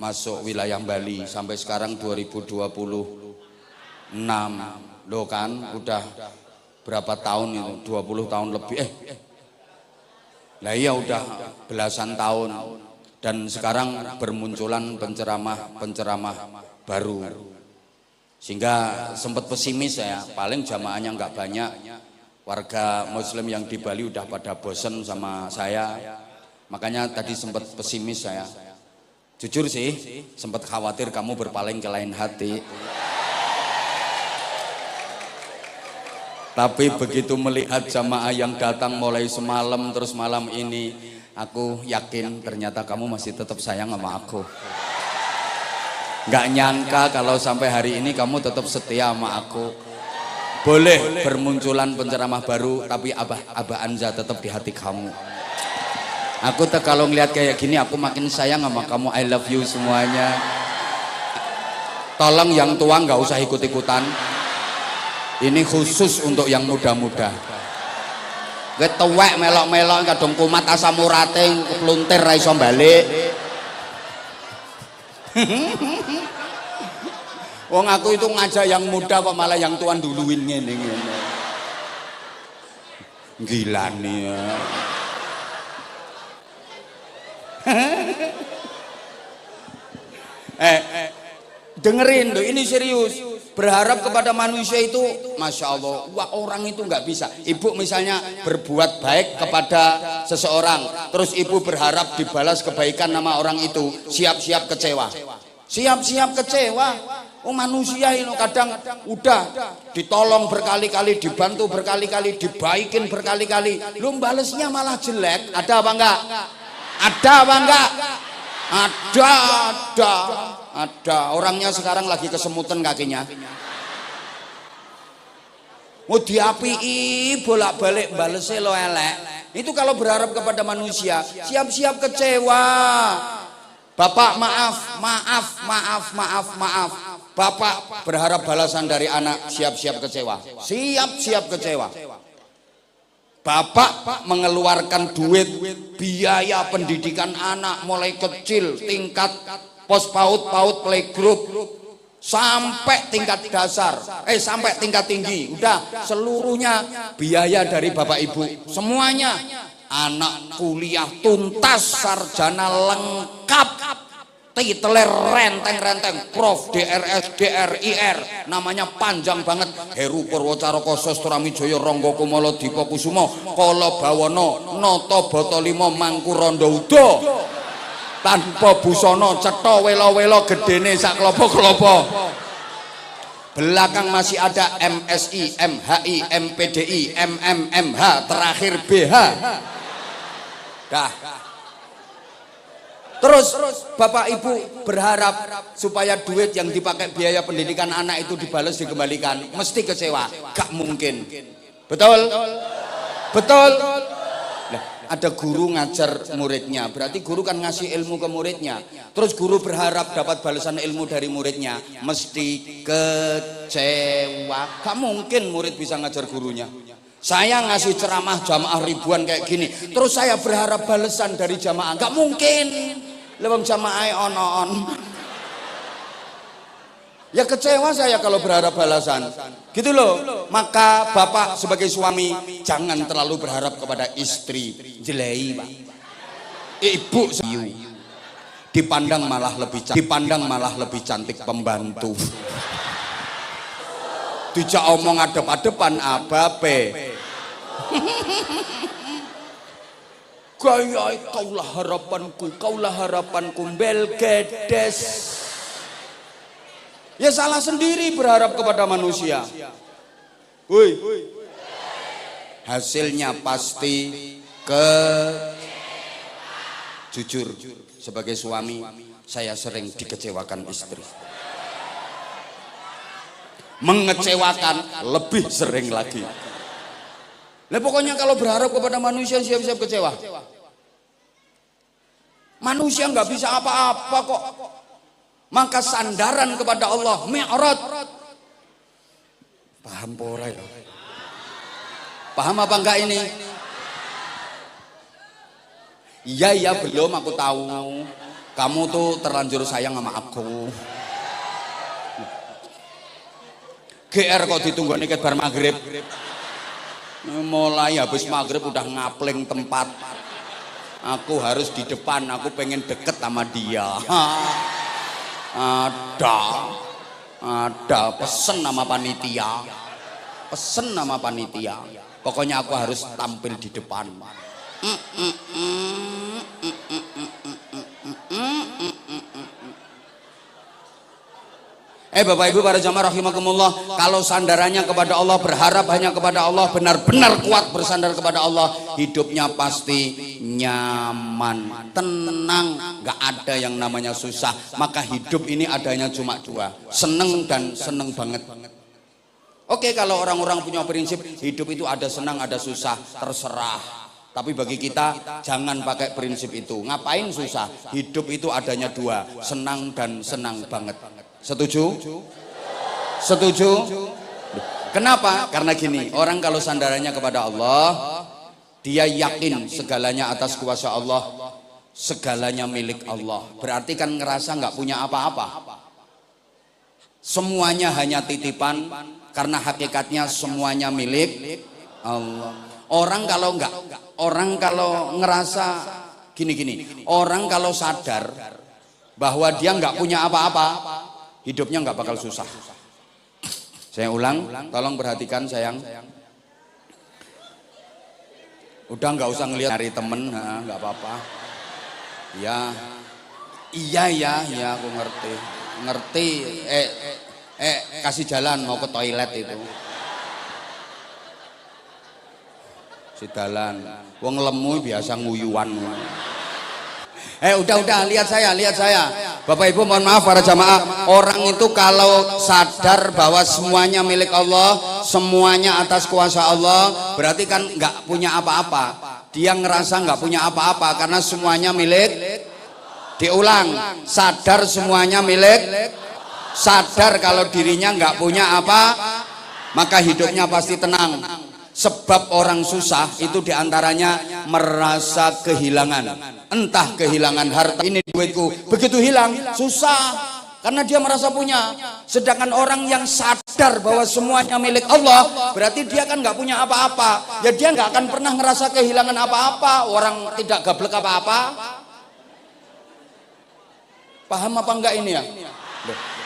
masuk wilayah Bali sampai sekarang 2026 loh kan, udah berapa tahun itu, 20 tahun lebih lah iya udah belasan tahun. Dan sekarang bermunculan penceramah baru, sehingga sempat pesimis saya, paling jamaahnya nggak banyak, warga muslim yang di Bali udah pada bosen sama saya, makanya tadi sempat pesimis saya. Jujur sih, sempat khawatir kamu berpaling ke lain hati. Tapi begitu melihat jamaah yang datang mulai semalam terus malam ini, aku yakin ternyata kamu masih tetap sayang sama aku. Nggak nyangka kalau sampai hari ini kamu tetap setia sama aku. Boleh bermunculan penceramah baru, tapi Abah Anza tetap di hati kamu. Aku kalau ngeliat kayak gini, aku makin sayang sama kamu. I love you semuanya. Tolong yang tua nggak usah ikut-ikutan. Ini khusus untuk yang muda-muda. Gue tuwek melok-melok kadung kumat asam urate kepluntir ra iso balik. Wong aku itu ngajak yang muda kok malah yang tuan duluin ngene. Gila nih ya. Dengerin tuh, ini serius. Berharap kepada manusia itu, masya Allah, wah, orang itu nggak bisa. Ibu misalnya berbuat baik kepada seseorang, terus ibu berharap dibalas kebaikan nama orang itu, siap-siap kecewa. Siap-siap kecewa. Oh manusia ini kadang udah ditolong berkali-kali, dibantu berkali-kali, dibaikin berkali-kali, lu balesnya malah jelek. Ada apa enggak? Ada apa enggak? Ada. Orangnya sekarang lagi kesemutan kakinya. Mau diapii bolak-balik balesnya lo elek. Itu kalau berharap kepada manusia, siap-siap kecewa. Bapak maaf. Bapak berharap balasan dari anak, siap-siap kecewa. Siap-siap kecewa. Bapak mengeluarkan duit biaya pendidikan anak mulai kecil, tingkat pos PAUD playgroup sampai tingkat dasar, sampai tingkat tinggi, udah seluruhnya biaya dari Bapak Ibu, semuanya. Anak kuliah tuntas, sarjana lengkap, titeler renteng-renteng, Prof, DRS, DRIR, namanya panjang banget. Heru Purwocaraka Sastramijaya Rangga Kumala Dipa Kusuma Kala Bawana Nata Bata Lima Mangkurandawa Uda. Tanpa busana cetha wela-wela gedene sak klopo-klopo. Belakang masih ada MSI, MHI, MPDI, MMMH, terakhir BH. Dah. Terus Bapak Ibu berharap supaya duit yang dipakai biaya pendidikan anak itu dibalas, dikembalikan, mesti kecewa. Gak mungkin. Betul? Betul? Nah, ada guru ngajar muridnya, berarti guru kan ngasih ilmu ke muridnya. Terus guru berharap dapat balasan ilmu dari muridnya, mesti kecewa. Gak mungkin murid bisa ngajar gurunya. Saya ngasih ceramah jamaah ribuan kayak gini, terus saya berharap balasan dari jamaah. Gak mungkin. Lewat jamaah on. Ya kecewa saya kalau berharap balasan. Gitu loh. Maka bapak sebagai suami jangan terlalu berharap kepada istri. Jelei, Pak. Ibu dipandang malah lebih cantik pembantu. Dijak omong adep-adepan abape. Gaya kaulah harapanku bel gedes. Ya salah sendiri berharap kepada manusia. Woi. Hasilnya pasti jujur sebagai suami saya sering dikecewakan istri. Mengecewakan lebih sering lagi. Nah, pokoknya kalau berharap kepada manusia siap-siap kecewa. Manusia nggak bisa apa-apa kok. Maka sandaran kepada Allah mi'rad. Paham pora ya? Paham apa enggak ini? Iya belum, aku tahu. Kamu tuh terlanjur sayang sama aku. GR kok ditunggu nih bar maghrib. Mulai habis maghrib udah ngapling tempat. Aku harus di depan, aku pengen deket sama dia. Ada pesen nama panitia. Pokoknya aku harus tampil di depan. Bapak Ibu para jamaah rahimakumullah, kalau sandarannya kepada Allah, berharap hanya kepada Allah, benar-benar kuat bersandar kepada Allah, hidupnya pasti nyaman, tenang, gak ada yang namanya susah. Maka hidup ini adanya cuma dua, seneng dan seneng banget. Oke, kalau orang-orang punya prinsip hidup itu ada senang ada susah, terserah. Tapi bagi kita jangan pakai prinsip itu. Ngapain susah? Hidup itu adanya dua, senang dan senang banget. Setuju? Setuju? Kenapa? Karena gini, orang kalau sandarannya kepada Allah, dia yakin segalanya atas kuasa Allah, segalanya milik Allah. Berarti kan ngerasa nggak punya apa-apa. Semuanya hanya titipan, karena hakikatnya semuanya milik Allah. Orang kalau ngerasa gini, orang kalau sadar bahwa dia nggak punya apa-apa, hidupnya nggak bakal susah. Saya ulang, tolong perhatikan sayang. Udah nggak usah ngelihat dari temen, nggak apa-apa. Iya, aku ngerti. Kasih jalan mau ke toilet itu. Si dalan, wong lemu biasa nguyuan. Udah lihat saya. Bapak Ibu mohon maaf para jamaah, orang itu kalau sadar bahwa semuanya milik Allah, semuanya atas kuasa Allah, berarti kan nggak punya apa-apa. Dia ngerasa nggak punya apa-apa karena semuanya milik. Diulang, sadar semuanya milik. Sadar kalau dirinya nggak punya apa, maka hidupnya pasti tenang. Sebab orang susah itu diantaranya merasa kehilangan. Entah kehilangan harta, ini duitku, begitu hilang susah karena dia merasa punya. Sedangkan orang yang sadar bahwa semuanya milik Allah, berarti dia kan nggak punya apa-apa. Ya dia nggak akan pernah ngerasa kehilangan apa-apa. Orang tidak gablek apa-apa. Paham apa enggak ini ya?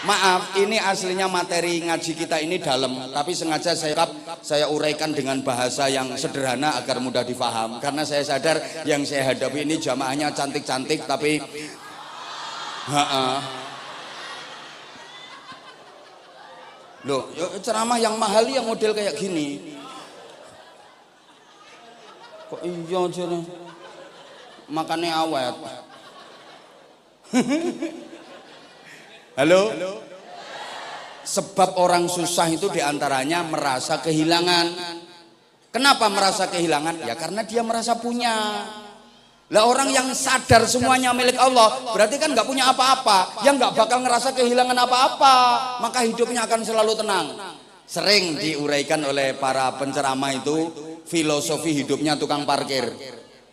Maaf, ini aslinya materi ngaji kita ini dalam, tapi sengaja saya uraikan dengan bahasa yang sederhana agar mudah difaham. Karena saya sadar yang saya hadapi ini jamaahnya cantik-cantik, tapi loh, ceramah yang mahal yang model kayak gini. Kok iya aja nih? Makannya awet. Halo? Sebab orang susah itu diantaranya merasa kehilangan. Kenapa merasa kehilangan? Ya karena dia merasa punya. Lah orang yang sadar semuanya milik Allah, berarti kan nggak punya apa-apa, yang nggak bakal ngerasa kehilangan apa-apa, maka hidupnya akan selalu tenang. Sering diuraikan oleh para penceramah itu, filosofi hidupnya tukang parkir.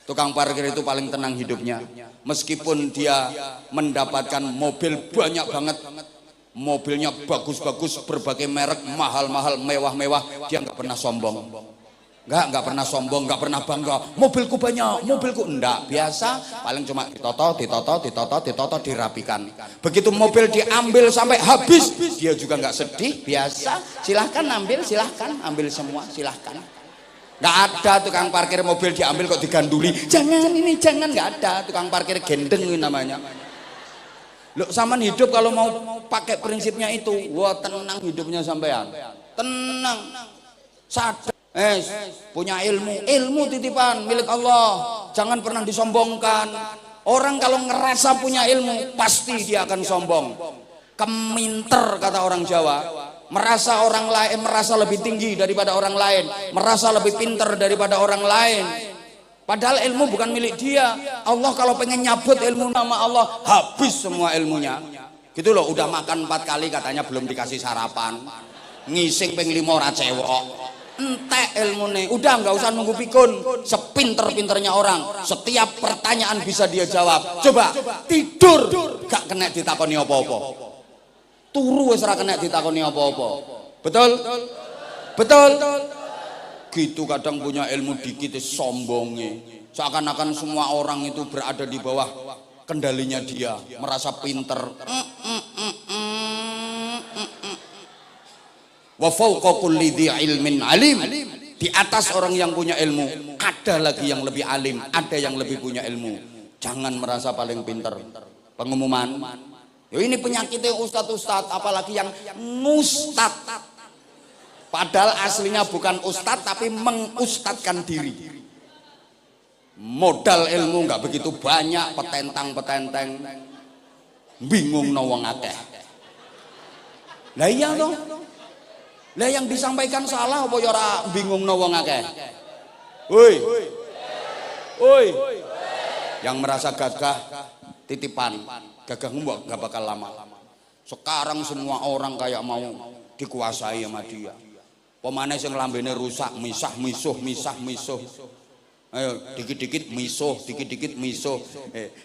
Tukang parkir itu paling tenang hidupnya. Meskipun dia mendapatkan mobil banyak banget, mobilnya bagus-bagus, berbagai merek, mahal-mahal, mewah-mewah, dia nggak pernah sombong. Nggak pernah sombong, nggak pernah bangga. Mobilku banyak, mobilku enggak. Biasa, paling cuma ditoto, dirapikan. Begitu mobil diambil sampai habis, dia juga nggak sedih. Biasa, silahkan ambil semua, silahkan. Nggak ada tukang parkir mobil diambil kok diganduli. Jangan ini, jangan, nggak ada. Tukang parkir gendeng ini namanya. Loh, sampean hidup kalau mau pakai prinsipnya itu, wah tenang hidupnya sampean. Tenang, sadar. Punya ilmu titipan milik Allah, jangan pernah disombongkan. Orang kalau ngerasa punya ilmu pasti dia akan sombong. Keminter kata orang Jawa, merasa orang lain, merasa lebih tinggi daripada orang lain, merasa lebih pinter daripada orang lain. Padahal ilmu bukan milik dia. Allah kalau pengen nyabut ilmu nama Allah, habis semua ilmunya. Gitu loh, udah makan 4 kali katanya belum dikasih sarapan, ngising ping 5 ora cewek. Entek ilmune, udah nggak usah nunggu pikun. Sepinter-pinternya orang, setiap pertanyaan bisa dia jawab. Coba tidur gak kena ditakoni apa-apa, turu wis ora kena ditakoni apa-apa. Betul? Gitu kadang punya ilmu dikit sombongnya, seakan-akan semua orang itu berada di bawah kendalinya dia, merasa pinter. Wa fawqa kulli dzi ilmin alim. Di atas orang yang punya ilmu ada lagi yang lebih alim, ada yang lebih punya ilmu. Jangan merasa paling pinter. Pengumuman, yo ini penyakitnya ustadz, apalagi yang ngustad. Padahal aslinya bukan ustadz tapi mengustadkan diri. Modal ilmu nggak begitu banyak, petentang, bingung wong akeh. Lah iya toh. Lah yang disampaikan salah apa ya ora bingung wong akeh. Woi. Yang merasa gagah titipan. Gagahmu enggak bakal lama. Sekarang semua orang kayak mau dikuasai sama dia. Pemane sing lambene rusak, misah-misuh. Ayo dikit-dikit misuh.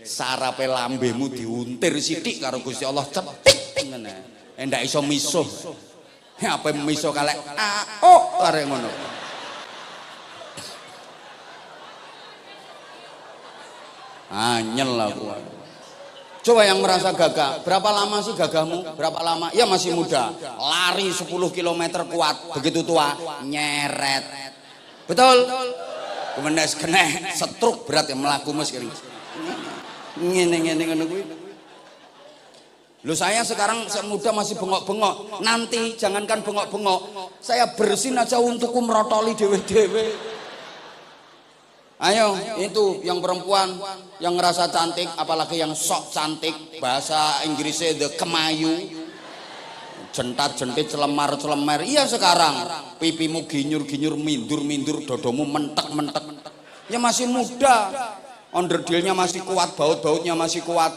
Sarape lambemu diuntir sithik karo Gusti Allah cetik ngene. Ndak iso misuh. Apa miso kalek arek ngono. Anyel aku. Coba yang merasa gagah, berapa lama sih gagahmu? Berapa lama? Ya masih muda. Lari 10 km kuat, begitu tua nyeret. Betul? Kemudian kena stroke berat yang melaku mas kering. Ngene ngono kuwi. Loh saya sekarang muda masih bengok-bengok. Nanti jangankan bengok-bengok, saya bersin aja untuk merotoli dewe-dewe. Ayo itu yang perempuan yang ngerasa cantik, apalagi yang sok cantik, bahasa Inggrisnya the kemayu, jentat-jentit, celemar-celemer. Iya sekarang pipimu ginyur-ginyur, mindur-mindur, dodomu mentek-mentek. Ya masih muda, onderdilnya masih kuat, baut-bautnya masih kuat.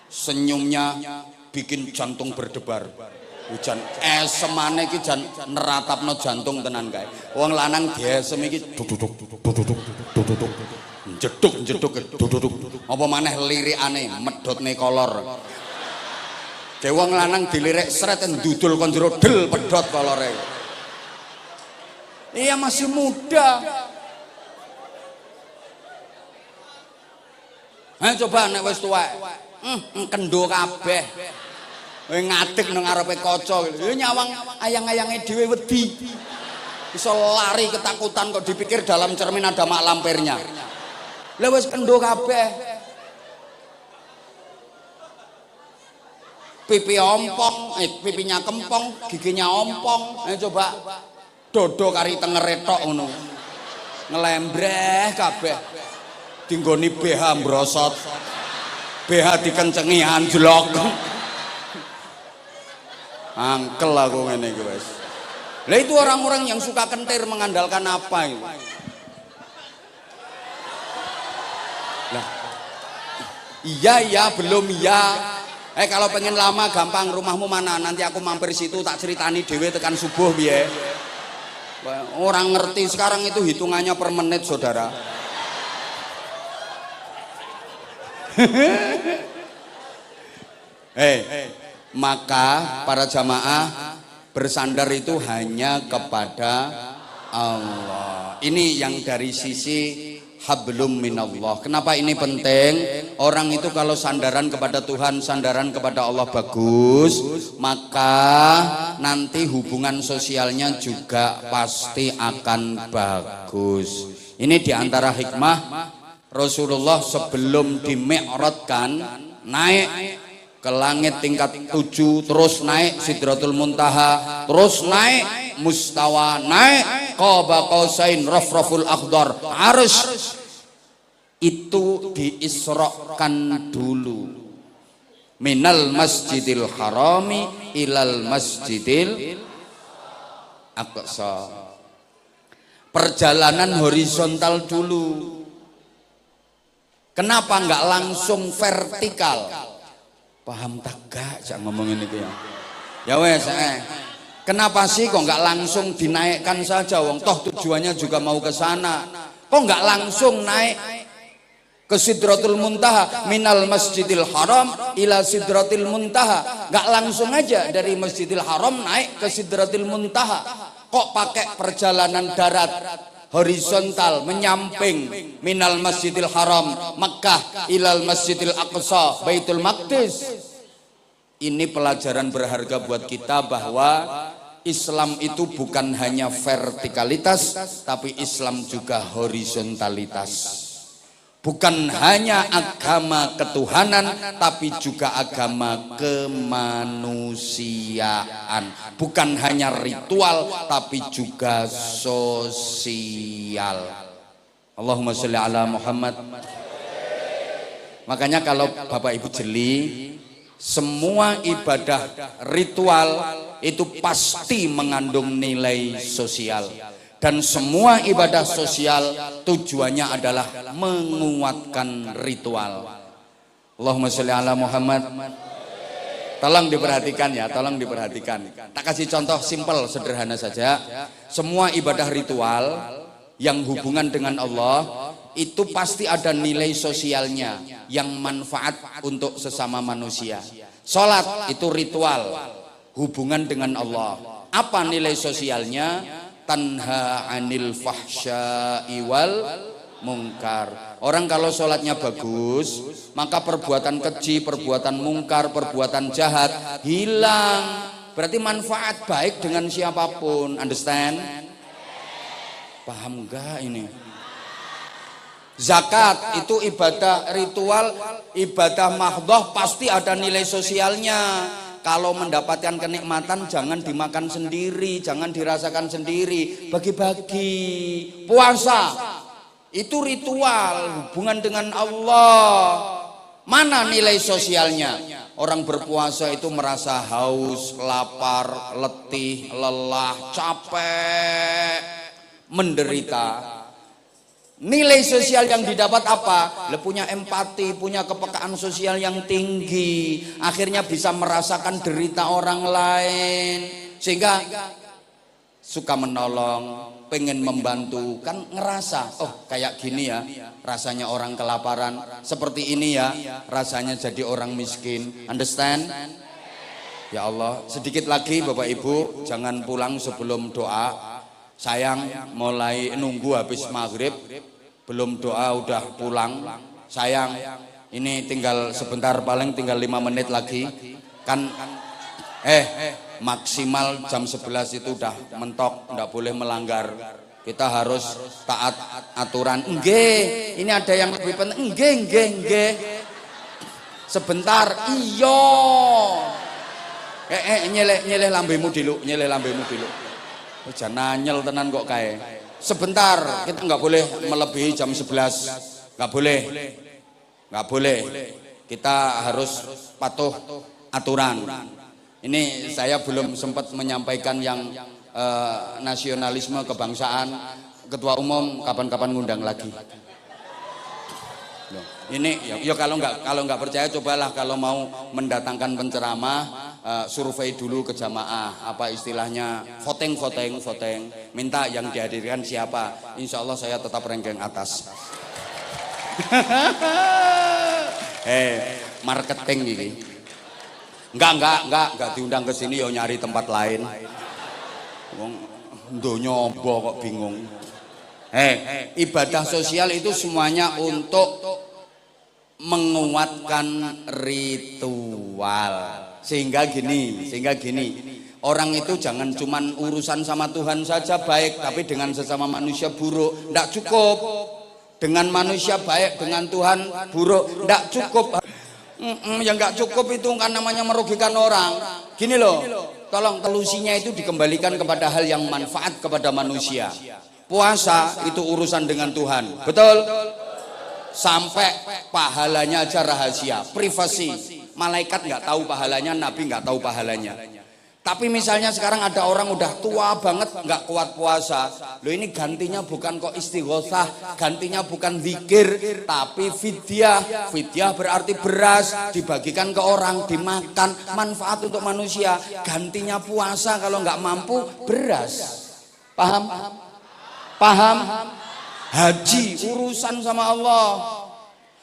Senyumnya bikin jantung berdebar. Hujan semane iki jan neratapno jantung tenan kae. Wong lanang diesem iki duduk jeduk apa maneh lirikane medhotne kolor. Dhewe wong lanang dilirik sret ndudul kon jero del pedhot kolore. Iya masih muda. Coba nek wis tuwek, kendo kabeh. Ngadeg nang ngarepe kaca. Ya nyawang ayang-ayange dhewe wedi. Iso lari ketakutan kok dipikir dalam cermin ada mak lampirnya. Lah wis kendo kabeh. Pipi ompong, pipinya kempong, giginya ompong. Coba dodo kari tenger tok ngono. Ngelembreh kabeh. Dinggoni BH mbrosot, BH dikencengi anjlok. Angkel aku ngene iki wis. Lah itu orang-orang yang suka kentir mengandalkan apa itu? Lah. Iya belum iya. Kalau pengen lama gampang, rumahmu mana? Nanti aku mampir situ tak ceritani dhewe tekan subuh piye. Orang ngerti sekarang itu hitungannya per menit, saudara. Maka para jamaah bersandar itu hanya kepada Allah. Ini yang dari sisi hablum minallah. Kenapa ini penting? Orang itu kalau sandaran kepada Tuhan, sandaran kepada Allah bagus, maka nanti hubungan sosialnya juga pasti akan bagus. Ini diantara hikmah Rasulullah sebelum dimi'rajkan naik ke langit tingkat 7, terus naik Sidratul Muntaha, terus naik Mustawa, naik Qaba Qausain Rafraful Akhdar, Arsy. Itu diisrokan dulu minal masjidil harami ilal masjidil aqsa. Perjalanan horizontal dulu. Kenapa enggak langsung vertikal? Paham tak gak jangan ngomongin itu ya. Ya wes, kenapa sih kok nggak langsung dinaikkan saja? Wong toh tujuannya juga mau ke sana. Kok nggak langsung naik ke Sidratul Muntaha, minal Masjidil Haram ila Sidratil Muntaha? Nggak langsung aja dari Masjidil Haram naik ke Sidratil Muntaha. Kok pakai perjalanan darat horizontal menyamping minal Masjidil Haram Makkah ilal Masjidil Aqsa Baitul Maqdis? Ini pelajaran berharga buat kita bahwa Islam itu bukan hanya vertikalitas, tapi Islam juga horizontalitas. Bukan hanya agama ketuhanan, tapi juga agama kemanusiaan. Bukan hanya ritual, tapi juga sosial. Allahumma sholli ala Muhammad. Makanya kalau Bapak Ibu jeli, semua ibadah ritual itu pasti mengandung nilai sosial. Dan semua ibadah sosial tujuannya adalah menguatkan ritual. Allahumma sholli ala Muhammad. Tolong diperhatikan ya, tolong diperhatikan. Tak kasih contoh simpel, sederhana saja. Semua ibadah ritual yang hubungan dengan Allah itu pasti ada nilai sosialnya yang manfaat untuk sesama manusia. Salat itu ritual hubungan dengan Allah. Apa nilai sosialnya? Tanha anil fahsya'i wal mungkar. Orang kalau sholatnya bagus, maka perbuatan keji, perbuatan mungkar, perbuatan jahat hilang. Berarti manfaat baik dengan siapapun. Understand? Paham enggak ini? Zakat itu ibadah ritual, ibadah mahdhah, pasti ada nilai sosialnya. Kalau mendapatkan kenikmatan jangan dimakan sendiri, jangan dirasakan sendiri, bagi-bagi. Puasa itu ritual hubungan dengan Allah. Mana nilai sosialnya? Orang berpuasa itu merasa haus, lapar, letih, lelah, capek, menderita. Nilai sosial yang didapat apa? Punya empati, punya kepekaan sosial yang tinggi. Akhirnya bisa merasakan derita orang lain. Sehingga suka menolong, pengen membantu. Kan ngerasa, oh kayak gini ya rasanya orang kelaparan. Seperti ini ya rasanya jadi orang miskin. Understand? Ya Allah, sedikit lagi Bapak Ibu, jangan pulang sebelum doa. Sayang, mulai nunggu habis maghrib, belum doa udah pulang. Sayang, ini tinggal sebentar, paling tinggal 5 menit lagi. Kan maksimal jam 11 itu udah mentok, enggak boleh melanggar. Kita harus taat aturan. Nggih, ini ada yang lebih penting. Nggih. Sebentar, iyo. Nyeleh lambemu dulu, nyeleh lambemu dulu. Jangan nanyel tenan kok kae. Sebentar, kita nggak boleh melebihi jam 11. Nggak boleh. Kita harus patuh aturan. Ini saya belum sempat menyampaikan yang nasionalisme kebangsaan. Ketua umum kapan-kapan ngundang lagi. Ini ya kalau nggak percaya cobalah kalau mau mendatangkan penceramah survei dulu ke jamaah, apa istilahnya, voting, minta yang dihadirkan siapa, insya Allah saya tetap ranking atas. Marketing ini enggak diundang ke sini yo nyari tempat lain. Wong ndonyobo kok bingung. Ibadah sosial itu semuanya untuk menguatkan ritual. Sehingga gini, orang itu jangan cuman urusan sama Tuhan saja baik, tapi dengan sesama manusia buruk. Nggak cukup. Dengan manusia baik, dengan Tuhan buruk. Nggak cukup. Yang nggak cukup itu kan namanya merugikan orang. Gini loh, tolong telusinya itu dikembalikan kepada hal yang manfaat kepada manusia. Puasa itu urusan dengan Tuhan, betul? Sampai pahalanya aja rahasia, privasi. Malaikat nggak tahu pahalanya, Nabi nggak tahu pahalanya. Tapi misalnya sekarang ada orang udah tua banget nggak kuat puasa, loh ini gantinya bukan kok istighosah, gantinya bukan zikir, tapi fidyah. Fidyah berarti beras dibagikan ke orang, dimakan, manfaat untuk manusia. Gantinya puasa kalau nggak mampu beras, paham? Haji urusan sama Allah.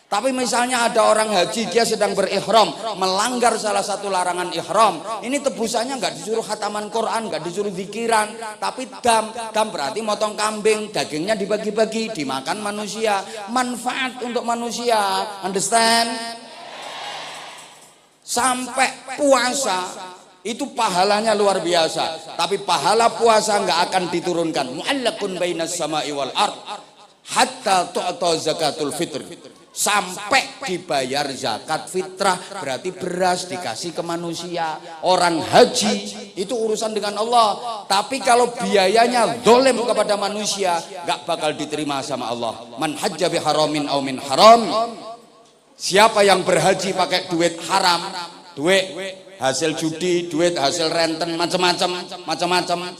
Tapi misalnya ada orang haji, dia sedang berihram, melanggar salah satu larangan ihram, ini tebusannya nggak disuruh khataman Quran, nggak disuruh zikiran, tapi dam berarti motong kambing, dagingnya dibagi-bagi, dimakan manusia, manfaat untuk manusia, understand? Sampai puasa itu pahalanya luar biasa, tapi pahala puasa nggak akan diturunkan. Mu'allaqun bainas sama'i wal ard hatta tu'ta zakatul fitr. Sampai dibayar zakat fitrah, berarti beras dikasih ke manusia. Orang haji itu urusan dengan Allah, tapi kalau biayanya dolim kepada manusia nggak bakal diterima sama Allah. Man hajja bi haramin aw min haram. Siapa yang berhaji pakai duit haram, duit hasil judi, duit hasil renten, macam-macam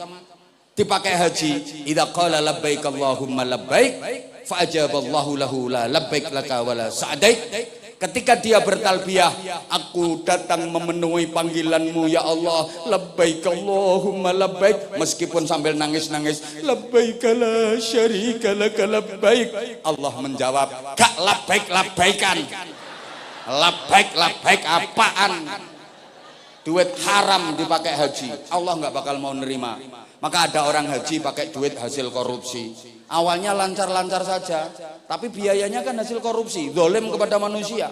dipakai haji, idza qala labbaik Allahumma labbaik fa ajaballahu lahu la labbaik laka wala sa'daik. Ketika dia bertalbiyah, aku datang memenuhi panggilanmu ya Allah, labbaik Allahumma labbaik, meskipun sambil nangis-nangis, labbaik la syarika laka labbaik, Allah menjawab, gak labbaik-labbaikan. Labbaik apaan? Duit haram dipakai haji, Allah nggak bakal mau nerima. Maka ada orang haji pakai duit hasil korupsi. Awalnya lancar-lancar saja, tapi biayanya kan hasil korupsi, zalim kepada manusia.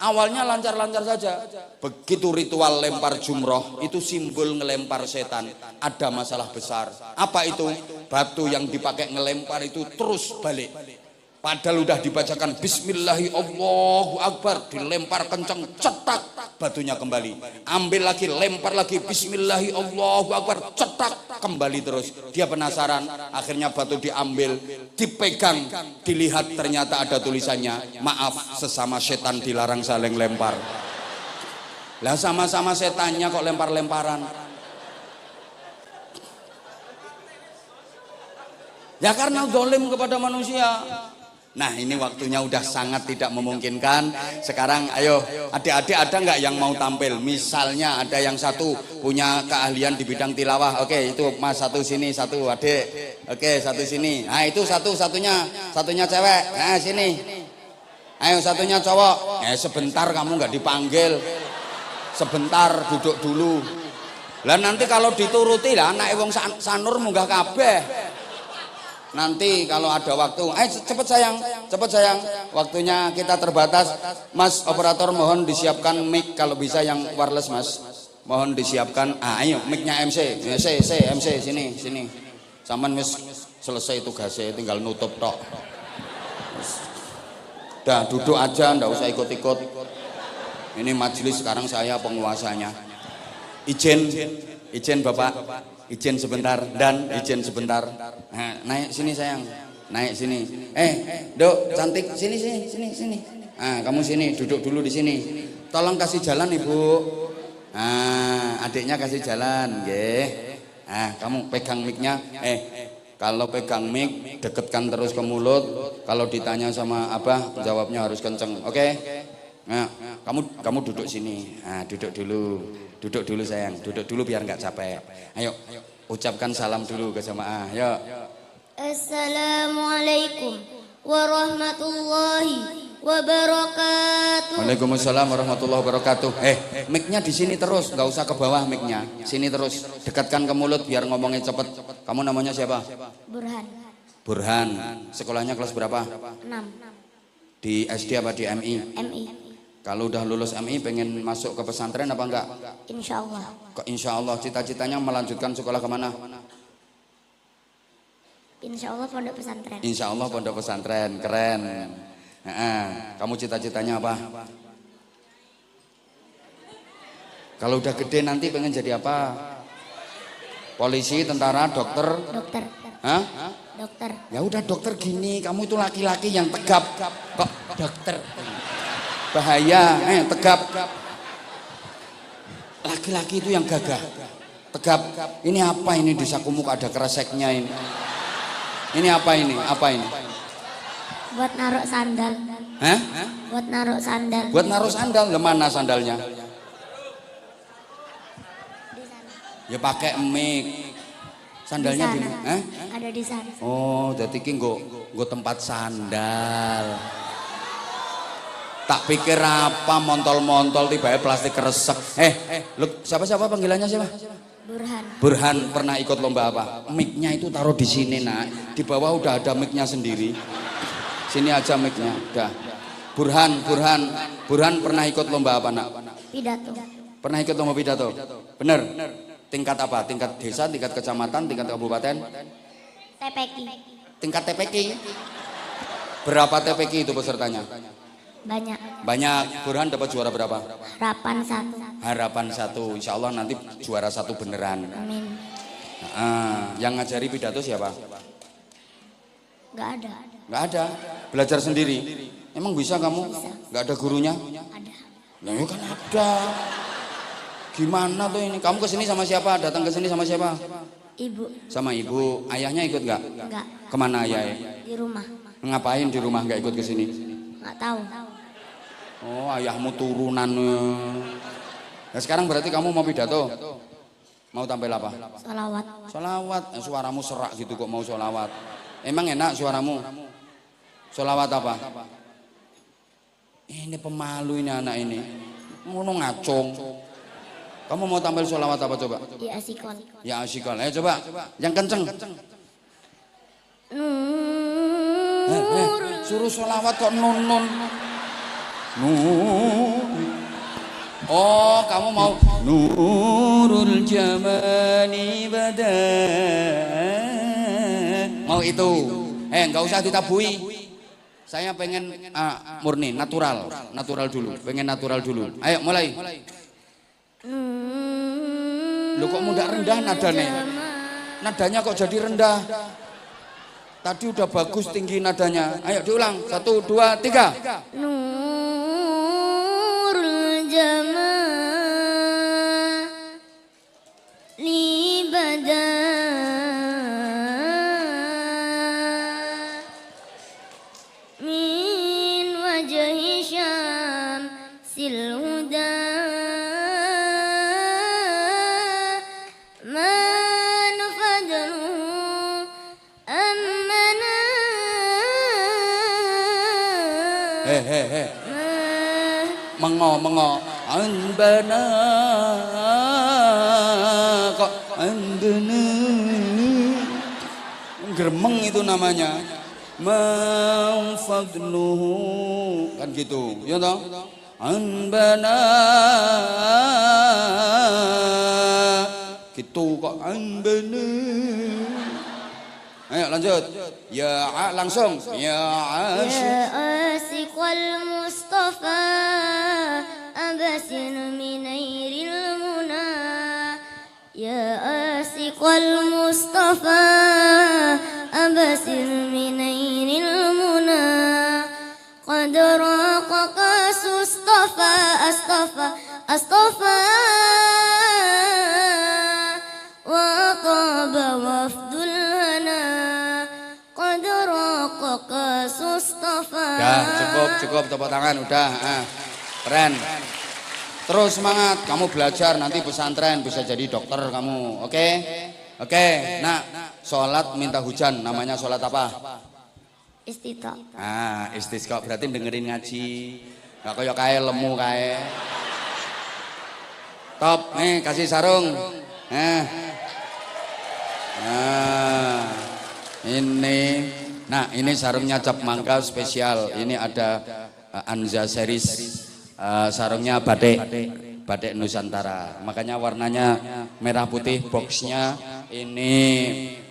Awalnya lancar-lancar saja. Begitu ritual lempar jumroh, itu simbol ngelempar setan. Ada masalah besar. Apa itu? Batu yang dipakai ngelempar itu terus balik. Padahal udah dibacakan Bismillahi Allahu Akbar, dilempar kencang, cetak, batunya kembali. Ambil lagi, lempar lagi, Bismillahi Allahu Akbar, cetak, kembali terus. Dia penasaran, akhirnya batu diambil, dipegang, dilihat, ternyata ada tulisannya, maaf, sesama setan dilarang saling lempar. Lah sama-sama setannya kok lempar-lemparan. Ya karena zalim kepada manusia. Nah ini waktunya udah sangat tidak memungkinkan. Sekarang ayo adik-adik ada nggak yang mau tampil? Misalnya ada yang satu punya keahlian di bidang tilawah. Oke itu mas satu sini, satu adik. Oke satu sini. Nah itu satunya cewek. Nah sini. Ayo satunya cowok. Sebentar kamu nggak dipanggil. Sebentar duduk dulu. Lah nanti kalau dituruti lah anak wong sanur munggah kabeh. Nanti kalau ada waktu, cepet sayang, waktunya kita terbatas. Mas operator mohon disiapkan mic kalau bisa yang wireless mas, mohon disiapkan. Ayo micnya MC sini. Saman wis selesai tugasnya, tinggal nutup tok. Dah duduk aja, ndak usah ikut-ikut. Ini majelis sekarang saya penguasanya. Izin bapak. Izin sebentar dan izin sebentar. Nah, naik sini sayang, naik sini. Dok, cantik sini. Nah, kamu sini, duduk dulu di sini. Tolong kasih jalan ibu. Nah, adiknya kasih jalan, nggih. Nah, kamu pegang mic-nya. Kalau pegang mic, deketkan terus ke mulut. Kalau ditanya sama Abah, jawabnya harus kenceng. Oke? Nah, kamu duduk sini. Nah, duduk dulu. Duduk dulu sayang. Duduk dulu biar nggak capek. Ayo, ucapkan salam dulu ke jamaah. Yuk. Assalamualaikum warahmatullahi wabarakatuh. Waalaikumsalam warahmatullahi wabarakatuh. Mic-nya di sini terus, nggak usah ke bawah mic-nya. Sini terus, dekatkan ke mulut biar ngomongnya cepet. Kamu namanya siapa? Burhan. Burhan. Sekolahnya kelas berapa? 6. Di SD apa di MI? MI. Kalau udah lulus MI pengen masuk ke pesantren apa enggak? Insya Allah. Kok insya Allah cita-citanya melanjutkan sekolah kemana? Insya Allah pondok pesantren. Insya Allah pondok pesantren, keren. Kamu cita-citanya apa? Kalau udah gede nanti pengen jadi apa? Polisi, tentara, dokter? Dokter. Hah? Dokter. Ya udah dokter gini, kamu itu laki-laki yang tegap. Kok dokter? Bahaya, tegap. Laki-laki itu yang gagah, tegap. Ini apa ini di sakumu ada kreseknya ini? Ini apa ini? Apa ini? Buat naruh sandal. Hah? Buat naruh sandal. Buat naruh sandal. Mana sandalnya? Ya pakai mic. Sandalnya di mana? Ada di sana. Oh, jadi ki nggo tempat sandal. Tak pikir apa montol-montol tiba-tiba plastik kresek. Lu siapa panggilannya siapa? Burhan. Burhan pernah ikut lomba apa? Mic-nya itu taruh di sini, Nak. Di bawah udah ada mic-nya sendiri. Sini aja mic-nya. Udah. Burhan pernah ikut lomba apa, Nak? Pidato. Pernah ikut lomba pidato? Bener. Tingkat apa? Tingkat desa, tingkat kecamatan, tingkat kabupaten? TPQ. Tingkat TPQ. Berapa TPQ itu pesertanya? Banyak. Burhan dapat juara berapa? Harapan 1. Harapan 1. Insya Allah nanti juara 1 beneran. Amin. Yang ngajari pidato siapa? Gak ada. Nggak ada. Belajar sendiri. Emang bisa kamu? Nggak ada gurunya? Ada. Nah, ya kan ada. Gimana tuh ini? Kamu kesini sama siapa? Datang ke sini sama siapa? Ibu. Sama ibu. Ayahnya ikut nggak? Enggak. Kemana ayahnya? Di rumah. Ngapain di rumah nggak ikut ke sini? Nggak tahu. Oh, ayahmu turunan. Nah, sekarang berarti kamu mau pidato? Mau tampil apa? Salawat. Solawat. Suaramu serak gitu kok mau solawat. Emang enak suaramu? Solawat apa? Ini pemalu ini anak ini. Mau ngacung. Kamu mau tampil solawat apa coba? Ya asikon. Ya asikon. Ayo coba. Yang kenceng. Suruh solawat kok nun. Oh, kamu mau nurul jamani badan. Mau itu. Enggak usah ditabui. Saya pengen murni, natural dulu. Pengen natural dulu. Ayo mulai. Lu kok mudah rendah nadanya? Nadanya kok jadi rendah? Tadi udah bagus tinggi nadanya. Ayo diulang. 1, 2, 3. Mengo anbana kok anbana gremeng itu namanya mafadluhu kan gitu ya toh anbana gitu kok anbana. Ayo lanjut ya langsung ya asiqal mustafa abasin minairil muna ya asiqal mustafa abasin minairil muna qad raqaka sustafa astafa Udah, cukup tepuk tangan, udah. Keren. Terus semangat, kamu belajar nanti pesantren bisa jadi dokter kamu, oke? Oke, nah, sholat minta hujan, namanya sholat apa? Istisqa. Istisqa berarti dengerin ngaji, nggak kayak kayak lemu kayak. Top, nih kasih sarung. Ini sarungnya cap mangga spesial. Ini ada Anza series, sarungnya batik Nusantara. Makanya warnanya merah putih, boxnya ini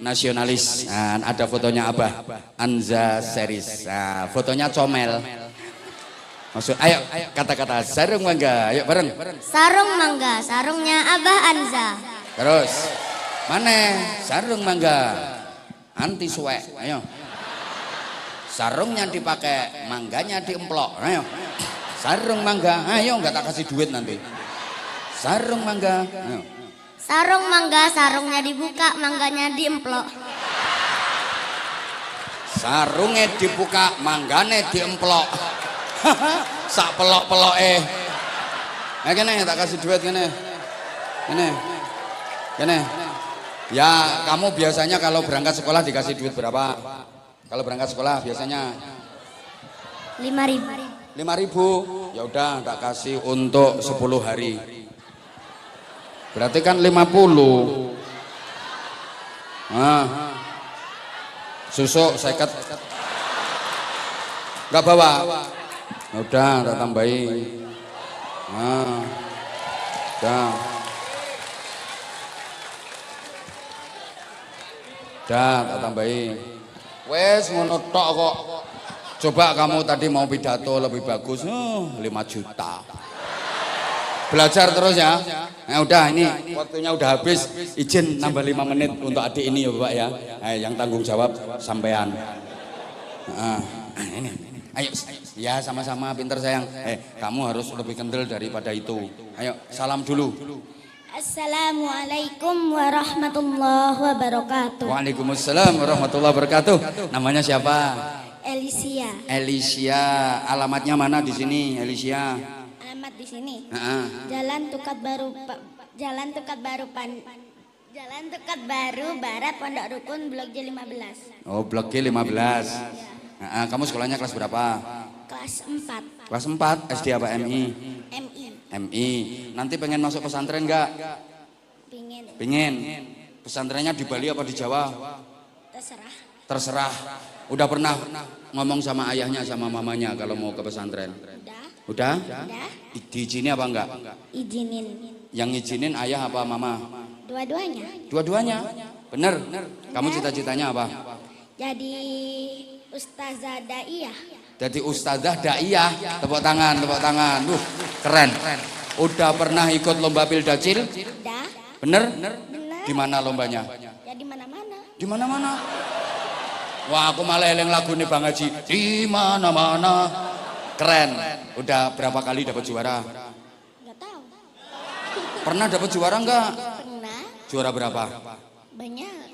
nasionalis. Nah, ada fotonya Abah Anza series. Nah, fotonya comel. Maksud, ayo kata-kata sarung mangga, ayo bareng. Sarung mangga, sarungnya Abah Anza. Terus, mana sarung mangga, anti suwek, ayo. Sarungnya dipakai, mangganya diemplok, ayo. Sarung mangga, ayo nggak tak kasih duit nanti. Sarung mangga, ayo. Sarung mangga, sarungnya dibuka, mangganya diemplok. Sarungnya dibuka, manggane diemplok. Sak pelok-pelok Nah kene tak kasih duit kene. Ya kamu biasanya kalau berangkat sekolah dikasih duit berapa? Kalau berangkat sekolah biasanya 5.000. 5.000. Ya udah tak kasih untuk 10 hari. Berarti kan 50. Nah. Susu seket. Enggak bawa. Ya udah tak tambahi. Nah. Udah. Tak tambahi. Wes ngono tok kok. Coba kamu tadi mau pidato lebih bagus, 5 juta. Belajar terus ya. Nah udah ini waktunya udah habis. Izin nambah 5 menit untuk adik ini ya Bapak ya. Yang tanggung jawab sampean. Ini. Ayo, ya sama-sama pinter sayang. Kamu harus lebih kendel daripada itu. Ayo, salam dulu. Assalamualaikum warahmatullahi wabarakatuh. Waalaikumsalam warahmatullahi wabarakatuh. Namanya siapa? Elisia. Alamatnya mana di sini, Elisia? Alamat di sini. Jalan Tukat Baru Barat Pondok Rukun Blok J15. Oh, Blok G15. Kamu sekolahnya kelas berapa? Kelas 4. Kelas 4, SD apa MI? MI. Nanti pengen masuk pesantren enggak? Pengen. Pesantrennya di Bali apa di Jawa? Terserah. Udah pernah ngomong sama ayahnya sama mamanya kalau mau ke pesantren? Udah? Diizinin apa enggak? Izinin. Yang izinin ayah apa mama? Dua-duanya. Bener? Kamu cita-citanya apa? Jadi Ustazah Daiyah. Jadi Ustazah Daiyah. Tepuk tangan. Keren. Udah pernah ikut lomba Pildacil? Udah. Bener? Di mana lombanya? Ya di mana-mana. Di mana-mana. Wah, aku malah eling lagu nih Bang Haji. Di mana-mana. Keren. Udah berapa kali dapat juara? Enggak tahu. Pernah dapat juara enggak? Pernah. Juara berapa? Banyak.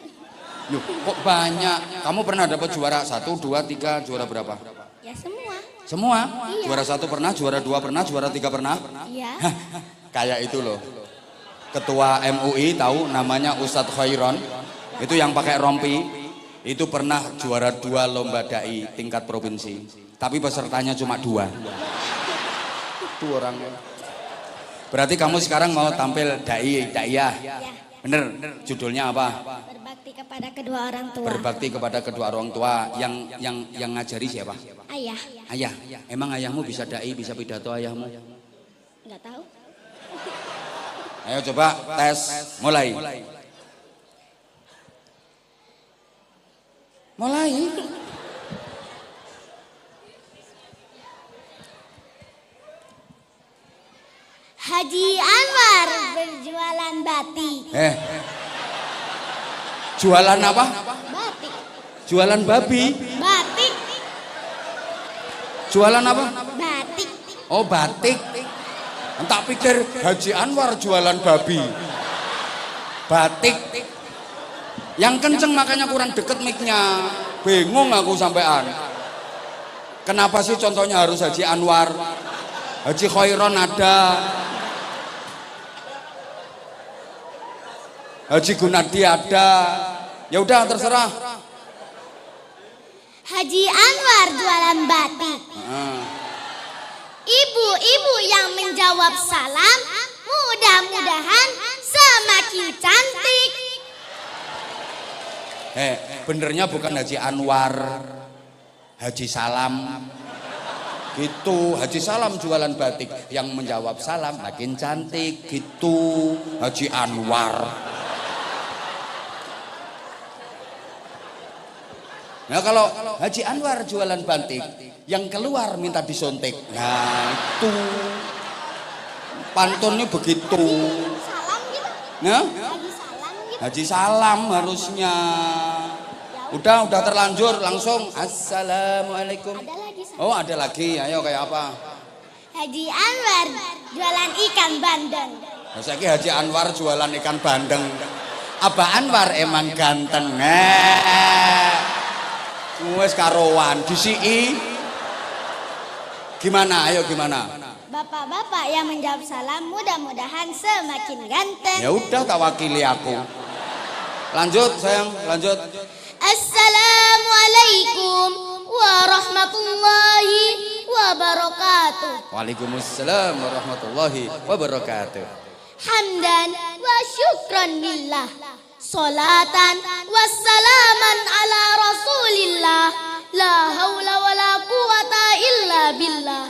Loh, kok banyak? Kamu pernah dapat juara 1, 2, 3, juara berapa? Ya semua. Semua? Iya. Juara 1 pernah, juara 2 pernah, juara 3 pernah? Iya. Kayak itu loh. Ketua MUI tahu namanya Ustadz Khairon. Itu yang pakai rompi. Itu pernah juara 2 lomba dai tingkat provinsi. Tapi pesertanya cuma 2. Itu orangnya. Berarti kamu sekarang mau tampil daiyah? Ya. Bener, judulnya apa? Berbakti kepada kedua orang tua. Berbakti kepada kedua orang tua. Yang ngajari siapa? Ayah. Ayah. Emang ayahmu bisa dai, bisa pidato ayahmu? Enggak tahu. Ayo coba tes, mulai. Haji Anwar berjualan batik. Jualan apa? Batik. Jualan babi. Batik. Jualan apa? Batik. Oh, batik. Tak pikir Haji Anwar jualan babi. Batik. Yang kenceng makanya kurang deket mic-nya. Bingung aku sampean. Kenapa sih contohnya harus Haji Anwar? Haji Khairon ada, Haji Gunadi ada. Ya udah terserah. Haji Anwar jualan batik. Ibu-ibu yang menjawab salam mudah-mudahan semakin cantik. Benernya bukan Haji Anwar, Haji Salam. Gitu, Haji Salam jualan batik, yang menjawab salam makin cantik gitu. Haji Anwar. Nah kalau Haji Anwar jualan batik, yang keluar minta disuntik. Nah itu pantunnya begitu. Salam gitu. Nah, Haji salam gitu. Haji Salam harusnya. Udah terlanjur langsung. Assalamualaikum. Ada lagi salam. Oh ada lagi, ayo kayak apa? Haji Anwar jualan ikan bandeng. Saya kira Haji Anwar jualan ikan bandeng. Abah Anwar emang ganteng. Wes karowan disii. Gimana? Ayo gimana? Bapak-bapak yang menjawab salam mudah-mudahan semakin ganteng. Ya udah tak wakili aku. Lanjut sayang, lanjut. Assalamualaikum warahmatullahi wabarakatuh. Waalaikumsalam warahmatullahi wabarakatuh. Hamdan wa syukran lillah. Salatan wassalaman ala rasulillah. La haula wa la quwata illa billah.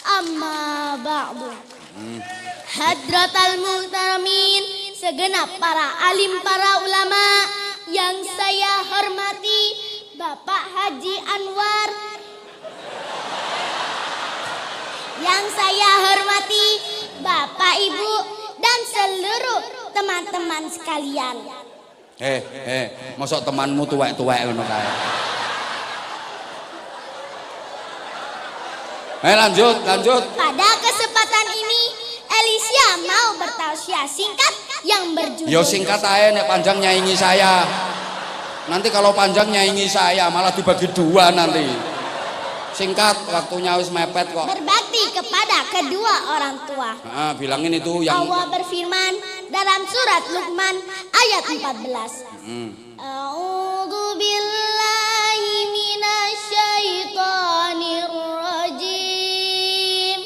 Amma ba'du. Hadratal muhtaramin, segenap para alim, para ulama yang saya hormati, Bapak Haji Anwar. Yang saya hormati Bapak, Ibu, dan seluruh teman-teman sekalian. Mosok temanmu tuwek-tuwek ngono kae. Lanjut. Pada kesempatan ini, Alicia mau bertausiah singkat yang berjudul. Yo singkat aja, nek panjang nyaingi saya. Nanti kalau panjang nyaingi saya malah dibagi dua nanti. Singkat, waktunya harus mepet kok. Berbakti kepada kedua orang tua. Bilangin itu yang. Allah berfirman dalam surat Luqman ayat 14. A'udzu billahi minasyaitonir rajim.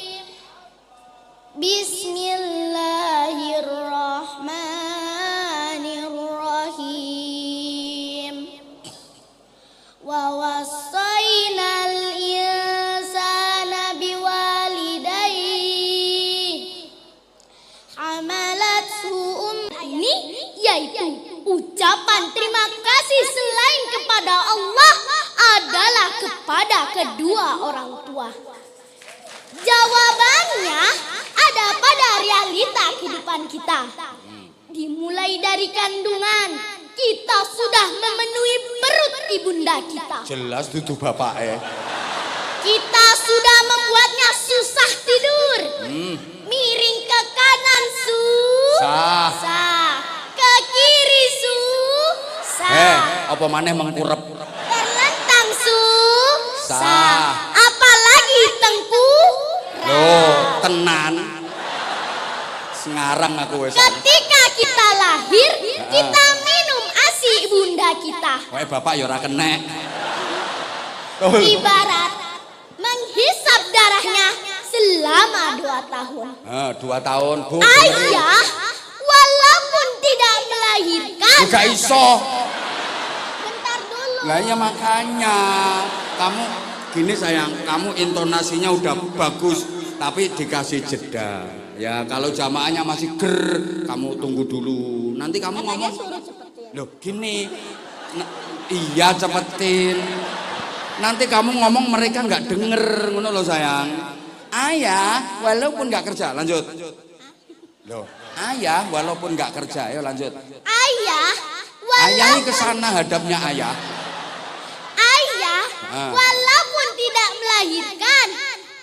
Bismillahirrahmanirrahim. Wa wassaynal insana biwalidayhi hamalathu Ini yaitu ucapan terima kasih selain kepada Allah adalah kepada kedua orang tua. Jawabannya ada pada realita kehidupan kita. Dimulai dari kandungan, kita sudah memenuhi perut ibunda kita. Jelas duduk bapak Kita sudah membuatnya susah tidur. Miring ke kanan Sah. ke kiri apa maneh mengkurep. terlentang Sah. apalagi tengkurap. Loh, tenan. Sengarang aku wes. Ketika kita lahir, kita minum ASI ibunda kita. Wae bapak ya ora kenek. Ibarat menghisap darahnya selama 2 tahun. 2 tahun, Bu. Ayah, walaupun tidak melahirkan. Juga iso. Bentar dulu. Lah ya makanya kamu gini sayang, kamu intonasinya udah bagus tapi dikasih jeda. Ya kalau jamaahnya masih ger, kamu tunggu dulu. Nanti kamu ngomong. Loh, gini. Iya cepetin. Nanti kamu ngomong mereka nggak denger, ngono loh sayang. Ayah, walaupun nggak kerja, lanjut. Loh, ayah walaupun nggak kerja, ayo lanjut. Ayah, Ayah ini kesana hadapnya ayah. Ayah, walaupun tidak melahirkan,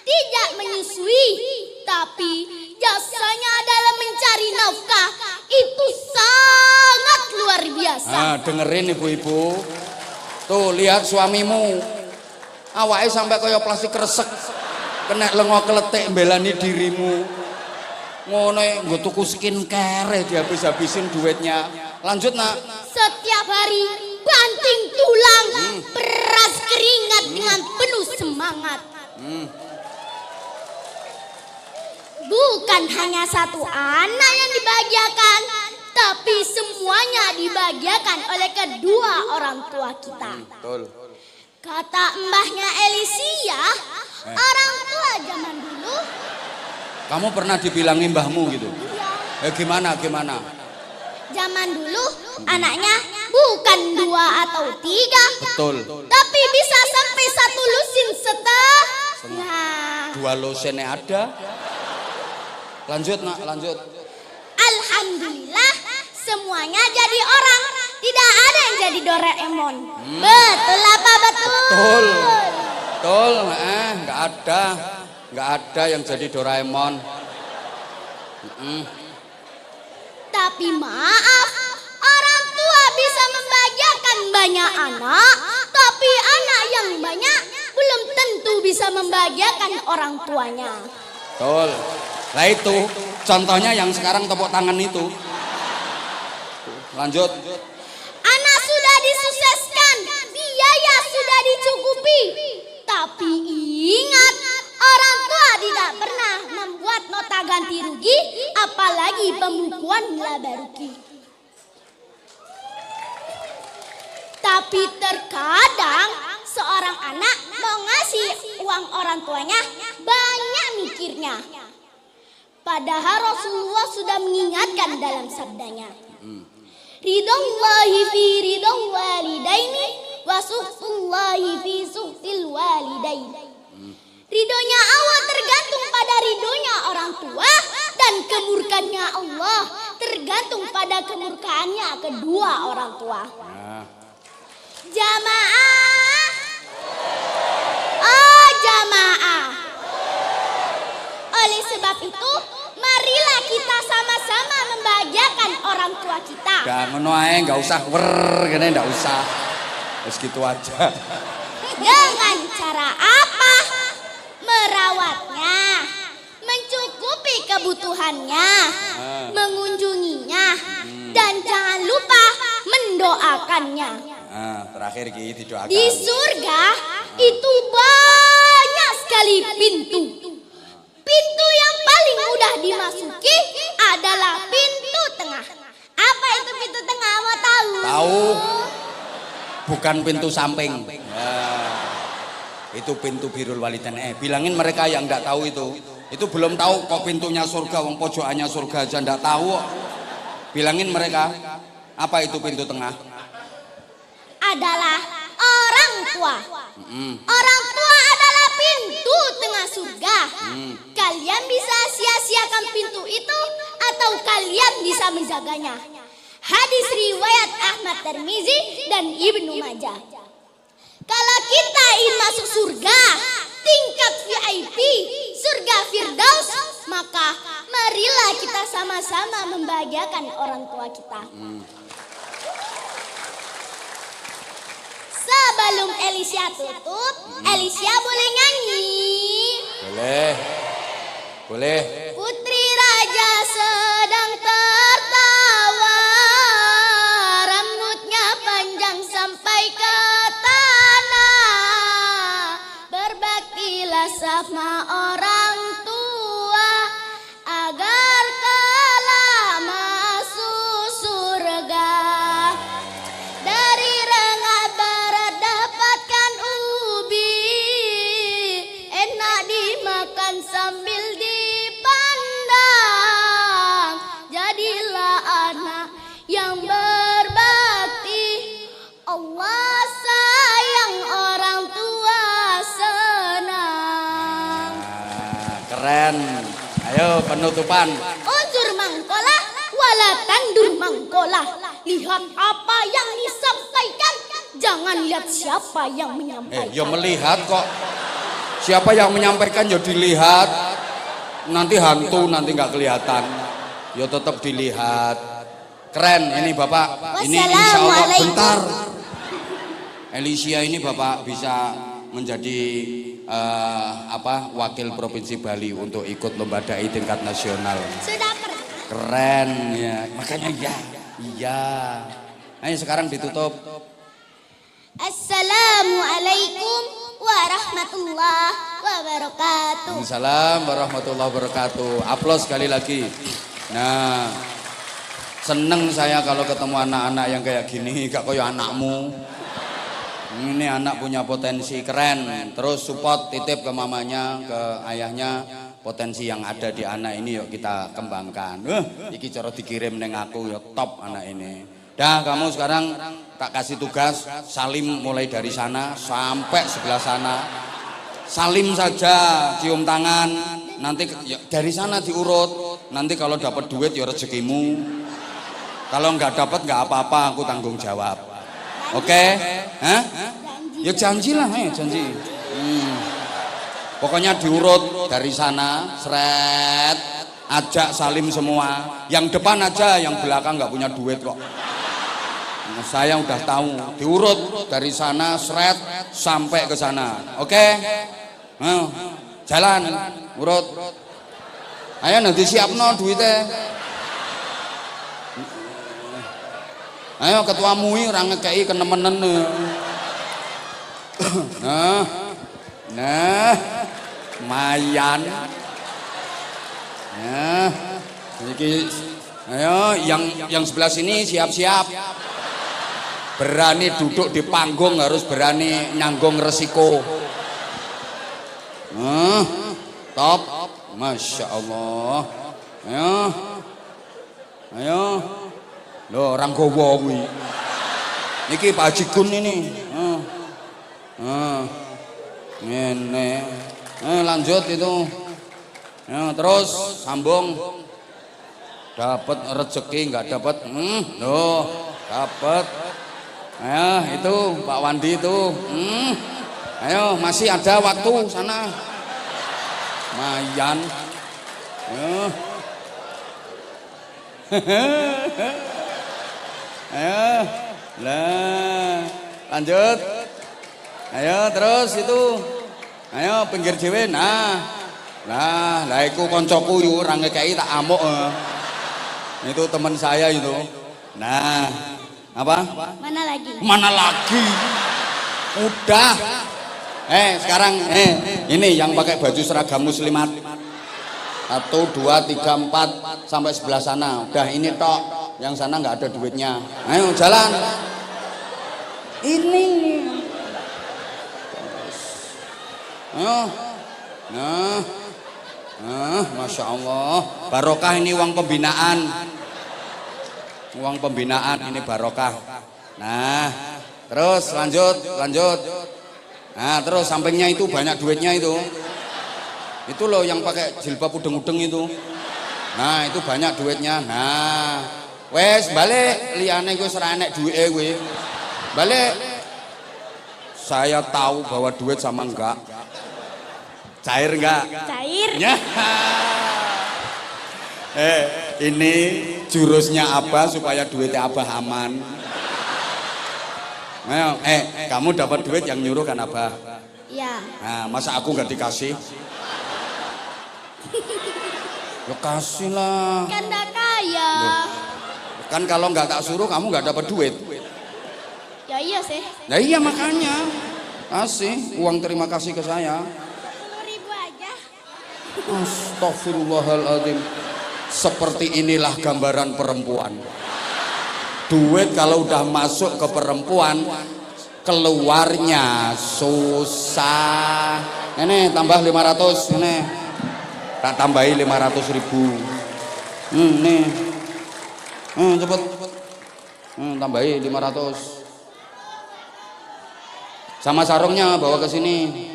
tidak menyusui, tapi jasanya adalah mencari nafkah. Itu sangat luar biasa. Dengerin ibu-ibu. Tuh lihat suamimu. Awake sampai kaya plastik kresek. Kena lengo kletik mbelani dirimu. Ngono nggo tuku skincare dihabis-habisin duitnya. Lanjut, Nak. Setiap hari banting tulang, peras keringat dengan penuh semangat. Bukan hanya satu anak yang dibahagiakan, tapi semuanya dibahagiakan oleh kedua orang tua kita. Betul. Kata mbahnya Elisia, orang tua zaman dulu. Kamu pernah dibilangin mbahmu gitu? Gimana? Zaman dulu anaknya bukan 2 atau 3. Betul. Tapi bisa sampai 1 lusin setengah. 2 lusinnya ada. Lanjut, Nak, lanjut. Alhamdulillah semuanya jadi orang. Tidak ada yang jadi Doraemon. Betul apa betul? Betul. Nggak ada yang jadi Doraemon. Tapi maaf, orang tua bisa membahagiakan banyak anak, tapi anak yang banyak belum tentu bisa membahagiakan orang tuanya. Betul. Nah itu contohnya yang sekarang tepuk tangan itu. Lanjut. Anak sudah disukseskan, biaya sudah dicukupi. Tapi ingat, orang tua tidak pernah membuat nota ganti rugi, apalagi pembukuan laba rugi. Tapi terkadang seorang anak mau ngasih uang orang tuanya banyak mikirnya. Padahal Rasulullah sudah mengingatkan dalam sabdanya. Ridhallahi fi ridhal walidaini wa suhtullahi fi suhtil walidaini. Ridhonya Allah tergantung pada ridhonya orang tua, dan kemurkaannya Allah tergantung pada kemurkaannya kedua orang tua. Jamaah. Oh jamaah. Oleh sebab itu, marilah kita sama-sama membahagiakan orang tua kita. Gak ngono ae, gak usah gini, gak usah. Terus gitu aja. Dengan cara apa? Merawatnya, mencukupi kebutuhannya, mengunjunginya, dan jangan lupa mendoakannya. Terakhir gitu doakan. Di surga itu banyak sekali pintu. Pintu yang paling mudah dimasuki adalah pintu tengah. Apa itu pintu tengah? Mau tahu? Tahu. Bukan pintu samping. Itu pintu birrul walidain. Bilangin mereka yang enggak tahu itu. Itu belum tahu kok pintunya surga, wong pojokannya surga aja enggak tahu. Bilangin mereka, apa itu pintu tengah? Adalah orang tua. Orang tua adalah pintu tengah surga. Kalian bisa sia-siakan pintu itu atau kalian bisa menjaganya. Hadis riwayat Ahmad Tirmizi dan Ibnu Majah. Kalau kita ingin masuk surga tingkat VIP, surga Firdaus, maka marilah kita sama-sama membahagiakan orang tua kita. Sebelum Elisia tutup, Elisia boleh nyanyi? Boleh. Putri Raja sedang tertawa, rambutnya panjang sampai ke tanah. Berbaktilah sama orang tua agar kelak masuk surga. Dari rengat barat dapatkan ubi, enak dimakan sambil dipandang. Jadilah anak yang berbakti, Allah sayang, orang tua senang. Keren. Ayo penutupan. Unjur mangkola, wala tandur mangkola. Lihat apa yang disampaikan, jangan lihat siapa yang menyampaikan. Ya melihat kok. Siapa yang menyampaikan ya dilihat. Nanti hantu nanti nggak kelihatan. Ya tetap dilihat. Keren ini Bapak. Ini insya Allah bentar. Elisia ini Bapak bisa menjadi wakil provinsi Bali untuk ikut lomba dai tingkat nasional. Sudah pernah. Keren ya, makanya iya. Ayo sekarang ditutup. Assalamualaikum warahmatullahi wabarakatuh. Waalaikumsalam warahmatullahi wabarakatuh. Aplaus sekali lagi. Nah, seneng saya kalau ketemu anak-anak yang kayak gini, gak kayak anakmu. Ini anak punya potensi keren. Terus support, titip ke mamanya, ke ayahnya, potensi yang ada di anak ini yuk kita kembangkan. Iki cara dikirim neng aku ya top anak ini. Dah kamu sekarang tak kasih tugas salim mulai dari sana sampai sebelah sana. Salim saja, cium tangan. Nanti ya, dari sana diurut. Nanti kalau dapat duit ya rezekimu. Kalau nggak dapat nggak apa-apa, aku tanggung jawab. Oke? Hah? Ya janji lah, janji. Pokoknya diurut dari sana, seret, ajak salim semua. Yang depan aja, yang belakang nggak punya duit kok. Nah, saya udah tahu, diurut dari sana, seret sampai ke sana. Oke? Jalan, urut. Ayo nanti siapno duitnya. Ayo ketua MUI orang ngekei kenemenen. Nah, mayan. Nah, ayo yang sebelah sini siap-siap. Berani duduk di panggung, harus berani nyanggung resiko. Top, masya Allah. Ayo. Loh, orang gowo kuwi. Niki Pak Haji Gun ini. Ngene. Lanjut itu. Terus sambung. Dapat rezeki enggak dapat? Loh, dapat. Itu Pak Wandi itu. Ayo, masih ada waktu sana. Mayan. Ayo, lah, lanjut. Ayo terus itu. Ayo pinggir dhewe. Nah, iku koncoku yo ora ngekeki tak amuk. Itu teman saya itu. Nah, apa? Mana lagi? Udah. Sekarang ini yang pakai baju seragam muslimat. 1, 2, 3, 4 sampai sebelah sana. Udah ini tok. Yang sana nggak ada duitnya. Ayo jalan. Ini. Ayo. Nah, masya Allah. Barokah ini uang pembinaan. Uang pembinaan ini barokah. Nah, terus lanjut. Nah, terus sampingnya itu banyak duitnya itu. Itu loh yang pakai jilbab udeng-udeng itu. Nah, itu banyak duitnya. Nah. Wes balik liyane gue ora enek duwike kowe. Balik. Saya tahu bahwa duit sama enggak. Cair enggak? Cair. Ya. Ini jurusnya apa supaya duitnya Abah aman? Ayo, kamu dapat duit yang nyuruh kan Abah? Iya. Nah, masa aku enggak dikasih? Ya kasih lah. Kan dah kaya. Kan kalau nggak tak suruh kamu nggak dapat duit. Ya iya sih. Nah iya makanya kasih uang terima kasih ke saya. 10.000 aja. Astagfirullahaladzim. Seperti inilah gambaran perempuan. Duit kalau udah masuk ke perempuan keluarnya susah. Ini tambah 500 ini. Tak tambahi 500.000. Nih. Cepet. Tambahi 500. Sama sarungnya bawa ke sini.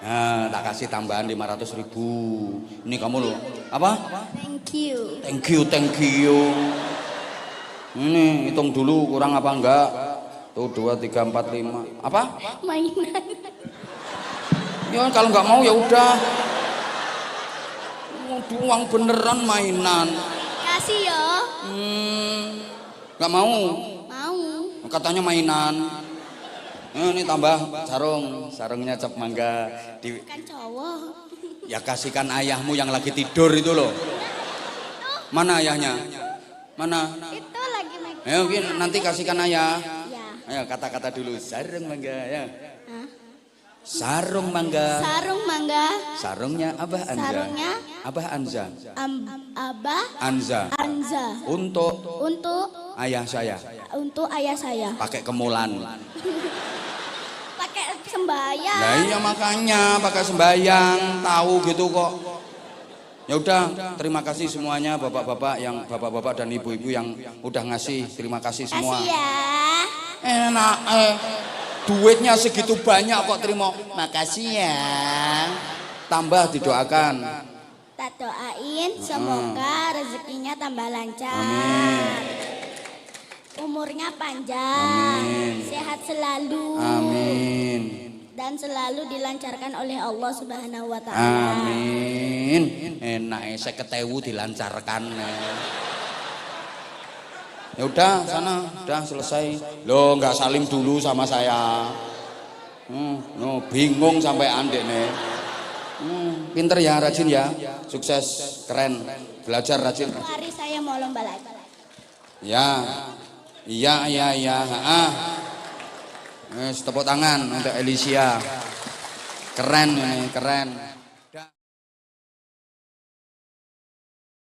Nah, tak kasih tambahan 500.000. Ini kamu loh. Apa? Thank you. Thank you. Ini hitung dulu kurang apa enggak? Tuh 2, 3, 4, 5. Apa? Mainan. Ya kalau nggak mau ya udah. Uang beneran mainan. Kasih ya. Nggak mau. Mau. Katanya mainan. Ini tambah sarungnya cap mangga. Kan cowok. Ya kasihkan ayahmu yang lagi tidur itu loh. Mana ayahnya? Mana? Itu lagi megang. Ayo nanti kasihkan ayah. Ya. Ayo kata-kata dulu. Sarung mangga ya. Hah? Sarung mangga. Sarung mangga. Sarungnya Abah Anza. Sarungnya Abah Anza. Abah Anza. Anza. Untuk ayah saya. Untuk ayah saya. Pakai kemulan. Pakai sembahyang. Nah iya makanya pakai sembayang. Tahu gitu kok. Ya udah, terima kasih semuanya bapak-bapak dan ibu-ibu yang udah ngasih. Terima kasih semua. Kasih ya. Enak duitnya segitu banyak kok terima. Makasih ya. Tambah didoakan. Kita doain semoga rezekinya tambah lancar. Amin. Umurnya panjang. Amin. Sehat selalu. Amin. Dan selalu dilancarkan oleh Allah Subhanahu wa taala. Amin. Enak 50.000 dilancarkan. Ya udah sana, udah selesai. Loh nggak salim dulu sama saya. No, bingung sampai andek nih. Pinter ya, rajin ya, sukses, keren, belajar rajin. Hari saya mau lomba lagi. Ya, iya. Tepuk tangan untuk Elisia. Keren ini, keren.